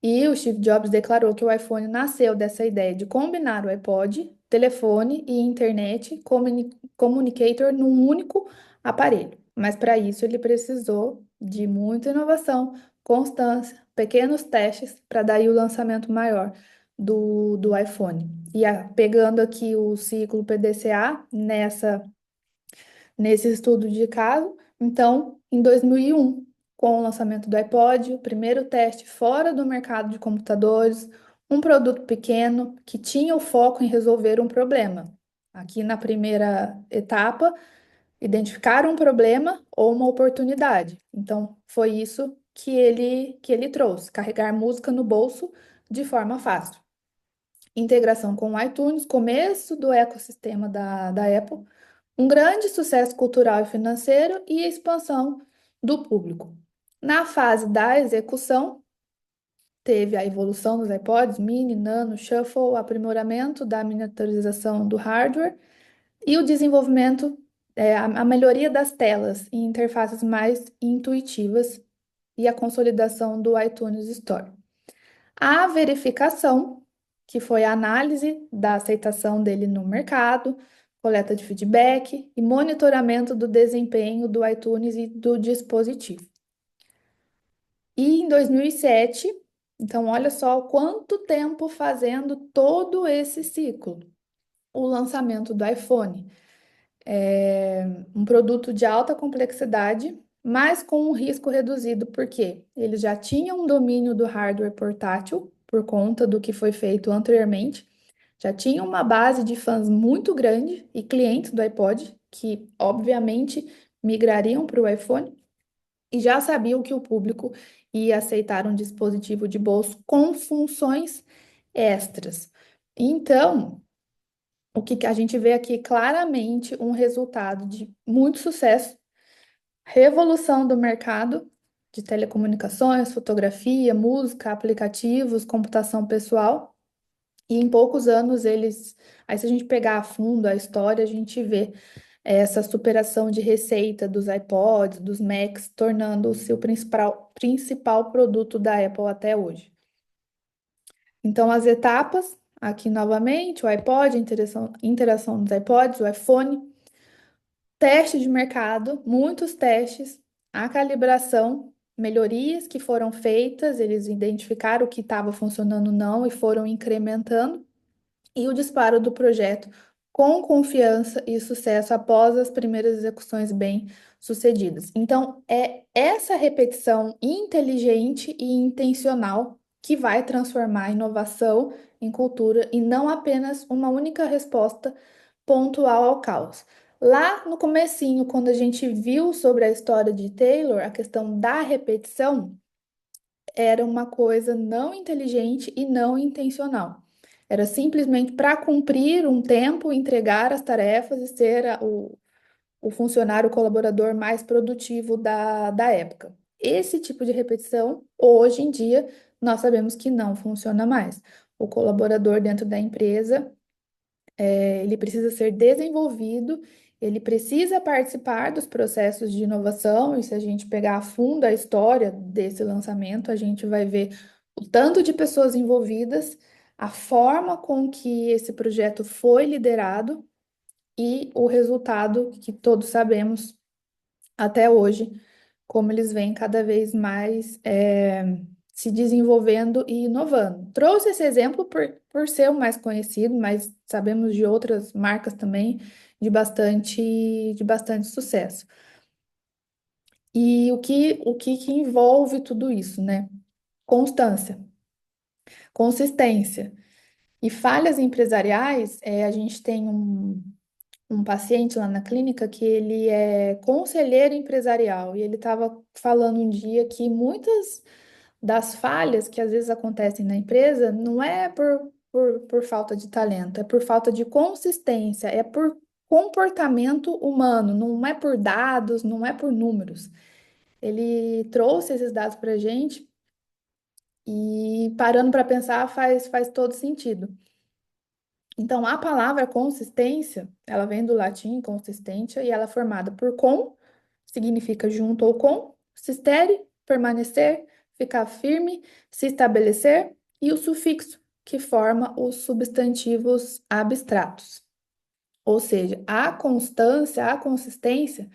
E o Steve Jobs declarou que o iPhone nasceu dessa ideia de combinar o iPod, telefone e internet communicator num único aparelho. Mas para isso ele precisou de muita inovação, constância, pequenos testes para daí o lançamento maior do iPhone. E pegando aqui o ciclo PDCA nesse estudo de caso. Então, em 2001, com o lançamento do iPod, o primeiro teste fora do mercado de computadores, um produto pequeno que tinha o foco em resolver um problema. Aqui na primeira etapa, identificar um problema ou uma oportunidade. Então, foi isso que ele trouxe, carregar música no bolso de forma fácil. Integração com o iTunes, começo do ecossistema da Apple, um grande sucesso cultural e financeiro e a expansão do público. Na fase da execução, teve a evolução dos iPods, mini, nano, shuffle, aprimoramento da miniaturização do hardware e o desenvolvimento, a melhoria das telas e interfaces mais intuitivas e a consolidação do iTunes Store. A verificação, que foi a análise da aceitação dele no mercado, coleta de feedback e monitoramento do desempenho do iTunes e do dispositivo. E em 2007, então olha só quanto tempo fazendo todo esse ciclo. O lançamento do iPhone. É um produto de alta complexidade, mas com um risco reduzido, porque eles já tinham um domínio do hardware portátil por conta do que foi feito anteriormente, já tinham uma base de fãs muito grande e clientes do iPod, que obviamente migrariam para o iPhone, e já sabiam que o público ia aceitar um dispositivo de bolso com funções extras. Então, o que a gente vê aqui claramente um resultado de muito sucesso, revolução do mercado de telecomunicações, fotografia, música, aplicativos, computação pessoal. E em poucos anos eles. Aí, se a gente pegar a fundo a história, a gente vê essa superação de receita dos iPods, dos Macs, tornando-se o principal produto da Apple até hoje. Então, as etapas, aqui novamente, o iPod, interação dos iPods, o iPhone, teste de mercado, muitos testes, a calibração, melhorias que foram feitas, eles identificaram o que estava funcionando não e foram incrementando e o disparo do projeto com confiança e sucesso após as primeiras execuções bem-sucedidas. Então, é essa repetição inteligente e intencional que vai transformar a inovação em cultura e não apenas uma única resposta pontual ao caos. Lá no comecinho, quando a gente viu sobre a história de Taylor, a questão da repetição era uma coisa não inteligente e não intencional. Era simplesmente para cumprir um tempo, entregar as tarefas e ser o funcionário, o colaborador mais produtivo da época. Esse tipo de repetição, hoje em dia, nós sabemos que não funciona mais. O colaborador dentro da empresa ele precisa ser desenvolvido, ele precisa participar dos processos de inovação, e se a gente pegar a fundo a história desse lançamento, a gente vai ver o tanto de pessoas envolvidas, a forma com que esse projeto foi liderado e o resultado que todos sabemos até hoje, como eles vêm cada vez mais se desenvolvendo e inovando. Trouxe esse exemplo por ser o mais conhecido, mas sabemos de outras marcas também de bastante sucesso. E o que envolve tudo isso, né? Constância, consistência e falhas empresariais. A gente tem um paciente lá na clínica que ele é conselheiro empresarial e ele estava falando um dia que muitas das falhas que às vezes acontecem na empresa não é por falta de talento, é por falta de consistência, é por comportamento humano, não é por dados, não é por números. Ele trouxe esses dados para a gente e parando para pensar faz todo sentido. Então, a palavra consistência, ela vem do latim consistência e ela é formada por com, significa junto ou com, sistere, permanecer, ficar firme, se estabelecer, e o sufixo, que forma os substantivos abstratos. Ou seja, a constância, a consistência,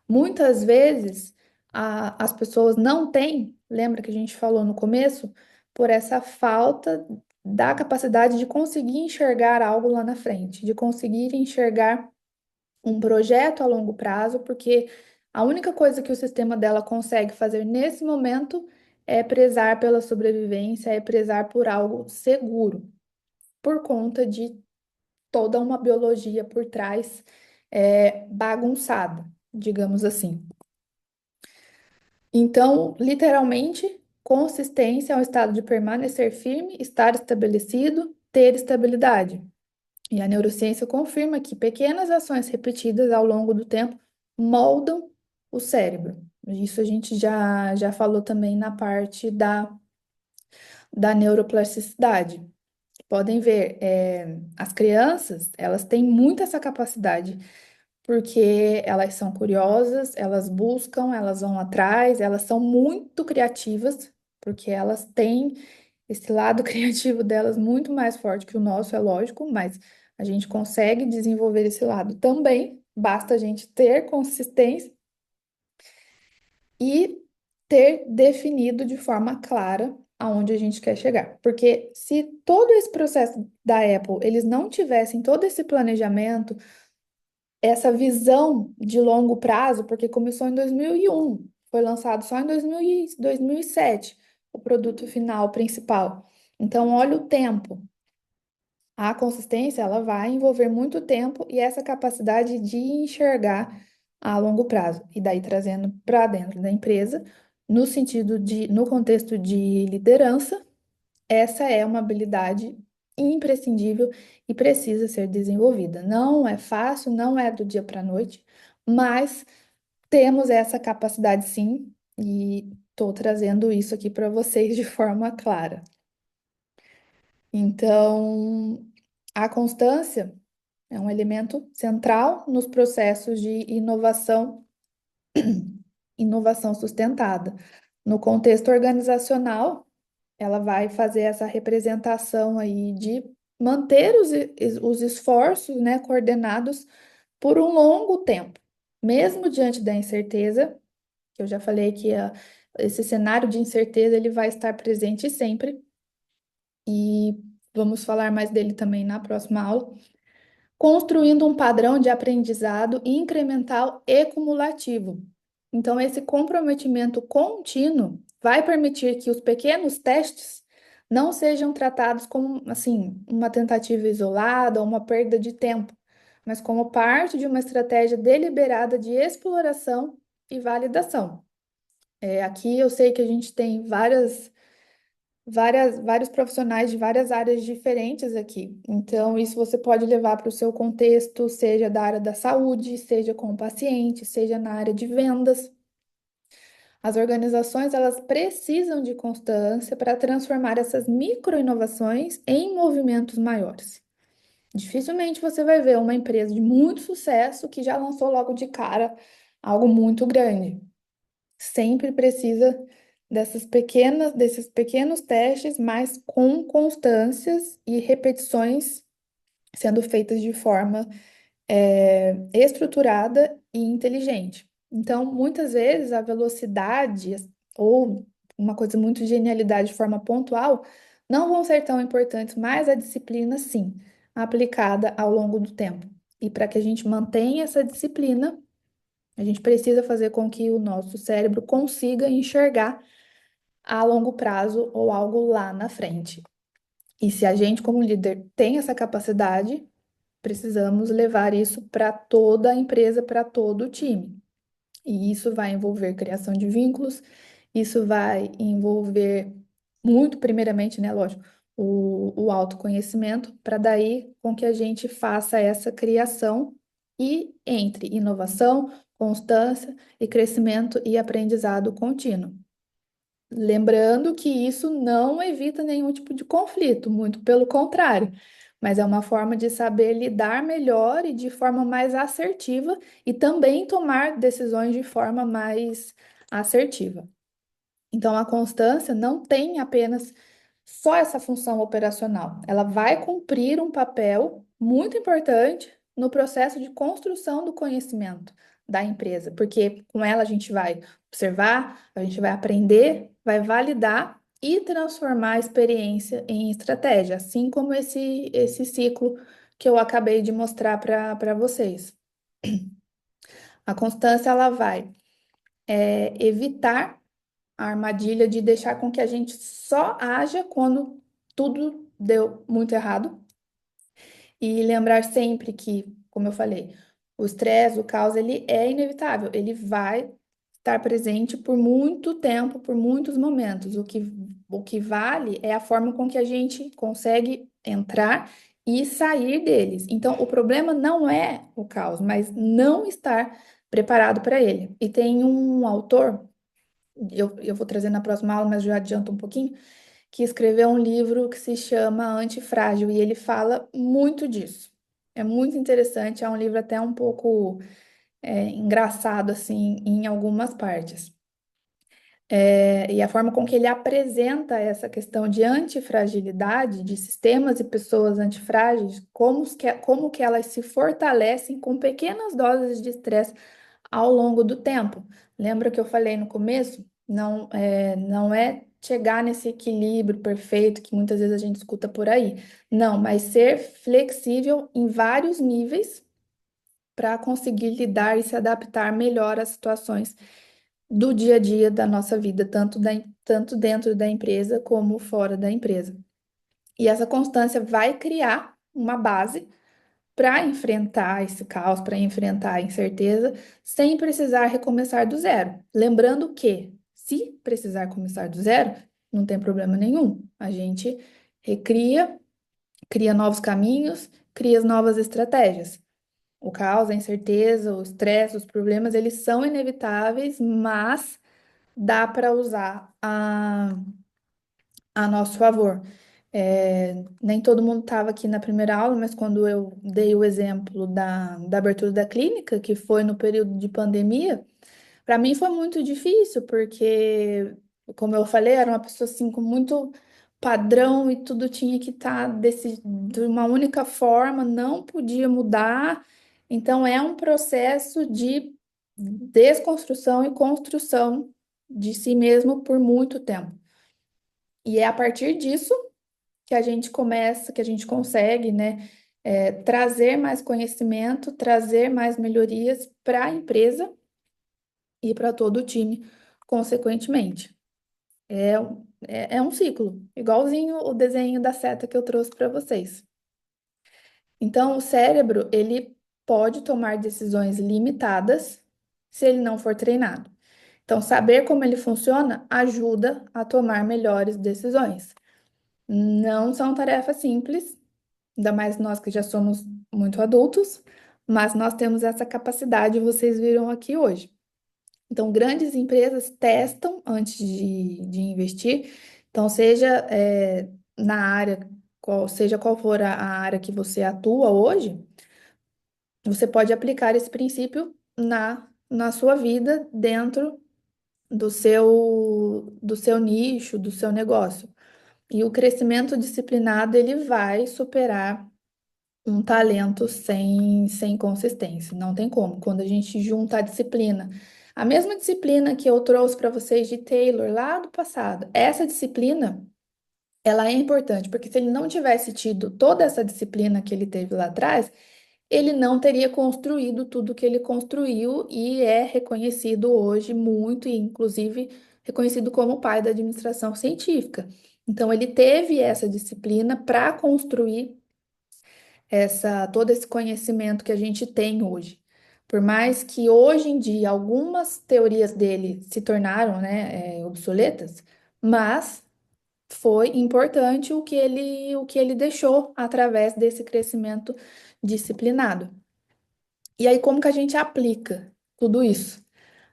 muitas vezes as pessoas não têm, lembra que a gente falou no começo, por essa falta da capacidade de conseguir enxergar algo lá na frente, de conseguir enxergar um projeto a longo prazo, porque a única coisa que o sistema dela consegue fazer nesse momento é prezar pela sobrevivência, é prezar por algo seguro, por conta de toda uma biologia por trás bagunçada, digamos assim. Então, literalmente, consistência é o estado de permanecer firme, estar estabelecido, ter estabilidade. E a neurociência confirma que pequenas ações repetidas ao longo do tempo moldam o cérebro. Isso a gente já falou também na parte da neuroplasticidade. Podem ver, as crianças, elas têm muito essa capacidade porque elas são curiosas, elas buscam, elas vão atrás, elas são muito criativas, porque elas têm esse lado criativo delas muito mais forte que o nosso, é lógico, mas a gente consegue desenvolver esse lado também, basta a gente ter consistência e ter definido de forma clara aonde a gente quer chegar. Porque se todo esse processo da Apple, eles não tivessem todo esse planejamento, essa visão de longo prazo, porque começou em 2001, foi lançado só em 2007, o produto final principal. Então, olha o tempo. A consistência, ela vai envolver muito tempo e essa capacidade de enxergar a longo prazo. E daí trazendo para dentro da empresa, no contexto de liderança, essa é uma habilidade imprescindível e precisa ser desenvolvida. Não é fácil, não é do dia para a noite, mas temos essa capacidade sim, e estou trazendo isso aqui para vocês de forma clara. Então, a constância é um elemento central nos processos de inovação sustentada. No contexto organizacional, ela vai fazer essa representação aí de manter os esforços, né, coordenados por um longo tempo, mesmo diante da incerteza, que eu já falei que esse cenário de incerteza ele vai estar presente sempre, e vamos falar mais dele também na próxima aula, construindo um padrão de aprendizado incremental e cumulativo. Então, esse comprometimento contínuo vai permitir que os pequenos testes não sejam tratados como, assim, uma tentativa isolada ou uma perda de tempo, mas como parte de uma estratégia deliberada de exploração e validação. Aqui eu sei que a gente tem vários profissionais de várias áreas diferentes aqui. Então, isso você pode levar para o seu contexto, seja da área da saúde, seja com o paciente, seja na área de vendas. As organizações, elas precisam de constância para transformar essas micro-inovações em movimentos maiores. Dificilmente você vai ver uma empresa de muito sucesso que já lançou logo de cara algo muito grande. Sempre precisa desses pequenos testes, mas com constâncias e repetições sendo feitas de forma estruturada e inteligente. Então, muitas vezes a velocidade ou uma coisa muito genialidade de forma pontual não vão ser tão importantes, mas a disciplina sim, aplicada ao longo do tempo. E para que a gente mantenha essa disciplina, a gente precisa fazer com que o nosso cérebro consiga enxergar a longo prazo ou algo lá na frente. E se a gente, como líder, tem essa capacidade, precisamos levar isso para toda a empresa, para todo o time. E isso vai envolver criação de vínculos, isso vai envolver muito, primeiramente, né, lógico, o autoconhecimento, para daí com que a gente faça essa criação e entre inovação, constância e crescimento e aprendizado contínuo. Lembrando que isso não evita nenhum tipo de conflito, muito pelo contrário, mas é uma forma de saber lidar melhor e de forma mais assertiva e também tomar decisões de forma mais assertiva. Então, a constância não tem apenas só essa função operacional, ela vai cumprir um papel muito importante no processo de construção do conhecimento da empresa, porque com ela a gente vai observar, a gente vai aprender, vai validar e transformar a experiência em estratégia, assim como esse ciclo que eu acabei de mostrar para vocês. A constância ela vai evitar a armadilha de deixar com que a gente só haja quando tudo deu muito errado e lembrar sempre que, como eu falei, o estresse, o caos, ele é inevitável, ele vai estar presente por muito tempo, por muitos momentos. O que vale é a forma com que a gente consegue entrar e sair deles. Então, o problema não é o caos, mas não estar preparado para ele. E tem um autor, eu vou trazer na próxima aula, mas já adianto um pouquinho, que escreveu um livro que se chama Antifrágil, e ele fala muito disso. É muito interessante, é um livro até um pouco engraçado, assim, em algumas partes. E a forma com que ele apresenta essa questão de antifragilidade, de sistemas e pessoas antifrágeis, como que elas se fortalecem com pequenas doses de estresse ao longo do tempo. Lembra que eu falei no começo? Não é chegar nesse equilíbrio perfeito que muitas vezes a gente escuta por aí. Não, mas ser flexível em vários níveis para conseguir lidar e se adaptar melhor às situações do dia a dia da nossa vida, tanto dentro da empresa como fora da empresa. E essa constância vai criar uma base para enfrentar esse caos, para enfrentar a incerteza, sem precisar recomeçar do zero. Lembrando que, se precisar começar do zero, não tem problema nenhum. A gente recria, cria novos caminhos, cria novas estratégias. O caos, a incerteza, o estresse, os problemas, eles são inevitáveis, mas dá para usar a nosso favor. Nem todo mundo estava aqui na primeira aula, mas quando eu dei o exemplo da abertura da clínica, que foi no período de pandemia, para mim foi muito difícil, porque, como eu falei, era uma pessoa assim com muito padrão e tudo tinha que estar de uma única forma, não podia mudar. Então, é um processo de desconstrução e construção de si mesmo por muito tempo. E é a partir disso que a gente começa, que a gente consegue, né, trazer mais conhecimento, trazer mais melhorias para a empresa e para todo o time, consequentemente. É um ciclo, igualzinho o desenho da seta que eu trouxe para vocês. Então, o cérebro, ele pode tomar decisões limitadas se ele não for treinado. Então, saber como ele funciona ajuda a tomar melhores decisões. Não são tarefas simples, ainda mais nós que já somos muito adultos, mas nós temos essa capacidade, vocês viram aqui hoje. Então, grandes empresas testam antes de investir. Então, seja na área, seja qual for a área que você atua hoje, você pode aplicar esse princípio na sua vida, dentro do seu nicho, do seu negócio. E o crescimento disciplinado, ele vai superar um talento sem consistência. Não tem como. Quando a gente junta a disciplina, a mesma disciplina que eu trouxe para vocês de Taylor lá do passado, essa disciplina, ela é importante, porque se ele não tivesse tido toda essa disciplina que ele teve lá atrás, ele não teria construído tudo que ele construiu e é reconhecido hoje muito, e inclusive reconhecido como o pai da administração científica. Então, ele teve essa disciplina para construir todo esse conhecimento que a gente tem hoje. Por mais que hoje em dia algumas teorias dele se tornaram, né, obsoletas, mas foi importante o que ele deixou através desse crescimento disciplinado. E aí, como que a gente aplica tudo isso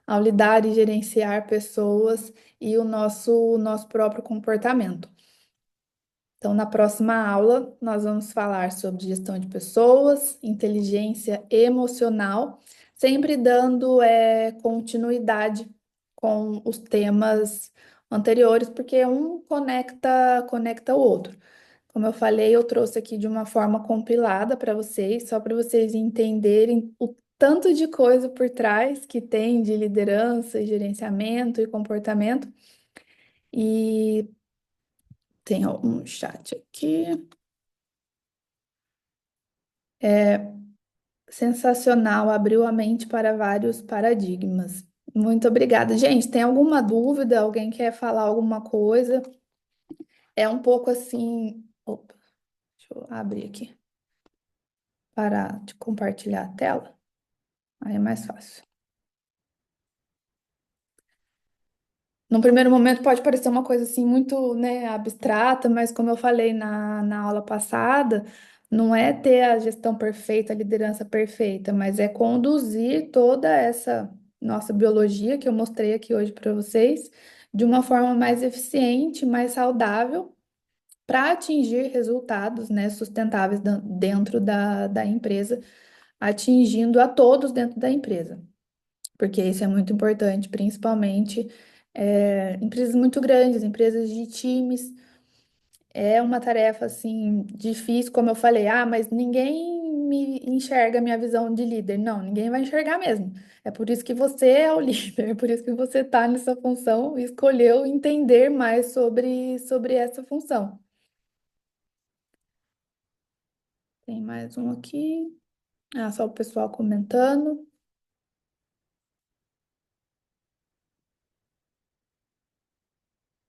ao lidar e gerenciar pessoas e o nosso próprio comportamento? Então, na próxima aula, nós vamos falar sobre gestão de pessoas, inteligência emocional, sempre dando continuidade com os temas anteriores, porque um conecta o outro. Como eu falei, eu trouxe aqui de uma forma compilada para vocês, só para vocês entenderem o tanto de coisa por trás que tem de liderança, e gerenciamento e comportamento. E tem um chat aqui. Sensacional, abriu a mente para vários paradigmas. Muito obrigada. Gente, tem alguma dúvida? Alguém quer falar alguma coisa? É um pouco assim. Opa, deixa eu abrir aqui. Parar de compartilhar a tela. Aí é mais fácil. Num primeiro momento pode parecer uma coisa assim muito, né, abstrata, mas como eu falei na aula passada, não é ter a gestão perfeita, a liderança perfeita, mas é conduzir toda essa nossa biologia que eu mostrei aqui hoje para vocês de uma forma mais eficiente, mais saudável, para atingir resultados, né, sustentáveis dentro da empresa, atingindo a todos dentro da empresa, porque isso é muito importante, principalmente empresas muito grandes, empresas de times. É uma tarefa assim difícil, como eu falei, mas ninguém me enxerga a minha visão de líder. Não, ninguém vai enxergar mesmo. É por isso que você é o líder, é por isso que você está nessa função e escolheu entender mais sobre essa função. Tem mais um aqui. Só o pessoal comentando.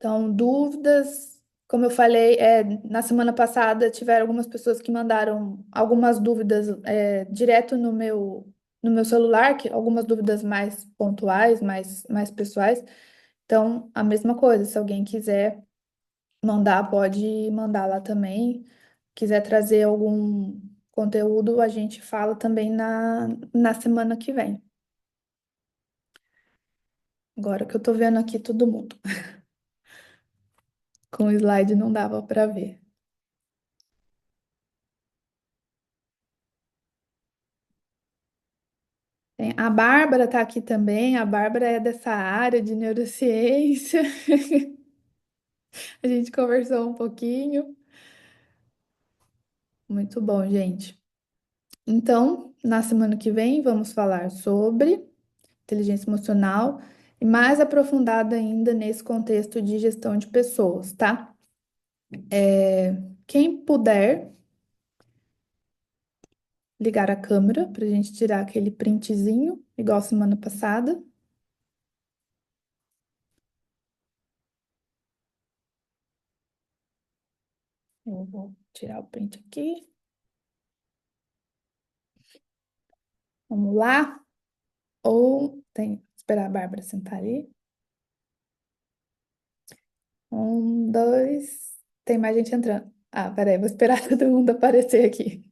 Então, dúvidas, como eu falei, na semana passada tiveram algumas pessoas que mandaram algumas dúvidas direto no meu celular, algumas dúvidas mais pontuais, mais pessoais. Então, a mesma coisa, se alguém quiser mandar, pode mandar lá também. Quiser trazer algum conteúdo, a gente fala também na semana que vem. Agora que eu tô vendo aqui todo mundo. Com o slide não dava para ver. A Bárbara tá aqui também. A Bárbara é dessa área de neurociência. A gente conversou um pouquinho. Muito bom, gente. Então, na semana que vem, vamos falar sobre inteligência emocional e mais aprofundado ainda nesse contexto de gestão de pessoas, tá? Quem puder ligar a câmera para a gente tirar aquele printzinho, igual semana passada. Eu vou tirar o print aqui. Vamos lá. Ou tem esperar a Bárbara sentar ali. Um, dois. Tem mais gente entrando. Ah, peraí, vou esperar todo mundo aparecer aqui.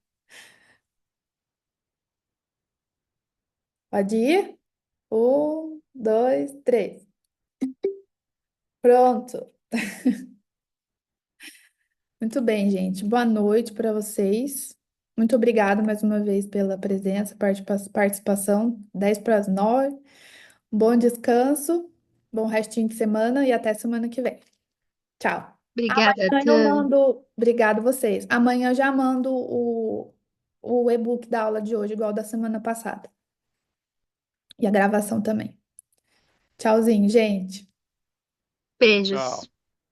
Pode ir? Um, dois, três. Pronto. Muito bem, gente. Boa noite para vocês. Muito obrigada mais uma vez pela presença, participação. 10 para as 9. Bom descanso, bom restinho de semana e até semana que vem. Tchau. Obrigada, Amanhã eu Tan. mando. Obrigado vocês. Amanhã eu já mando o e-book da aula de hoje, igual da semana passada. E a gravação também. Tchauzinho, gente. Beijos.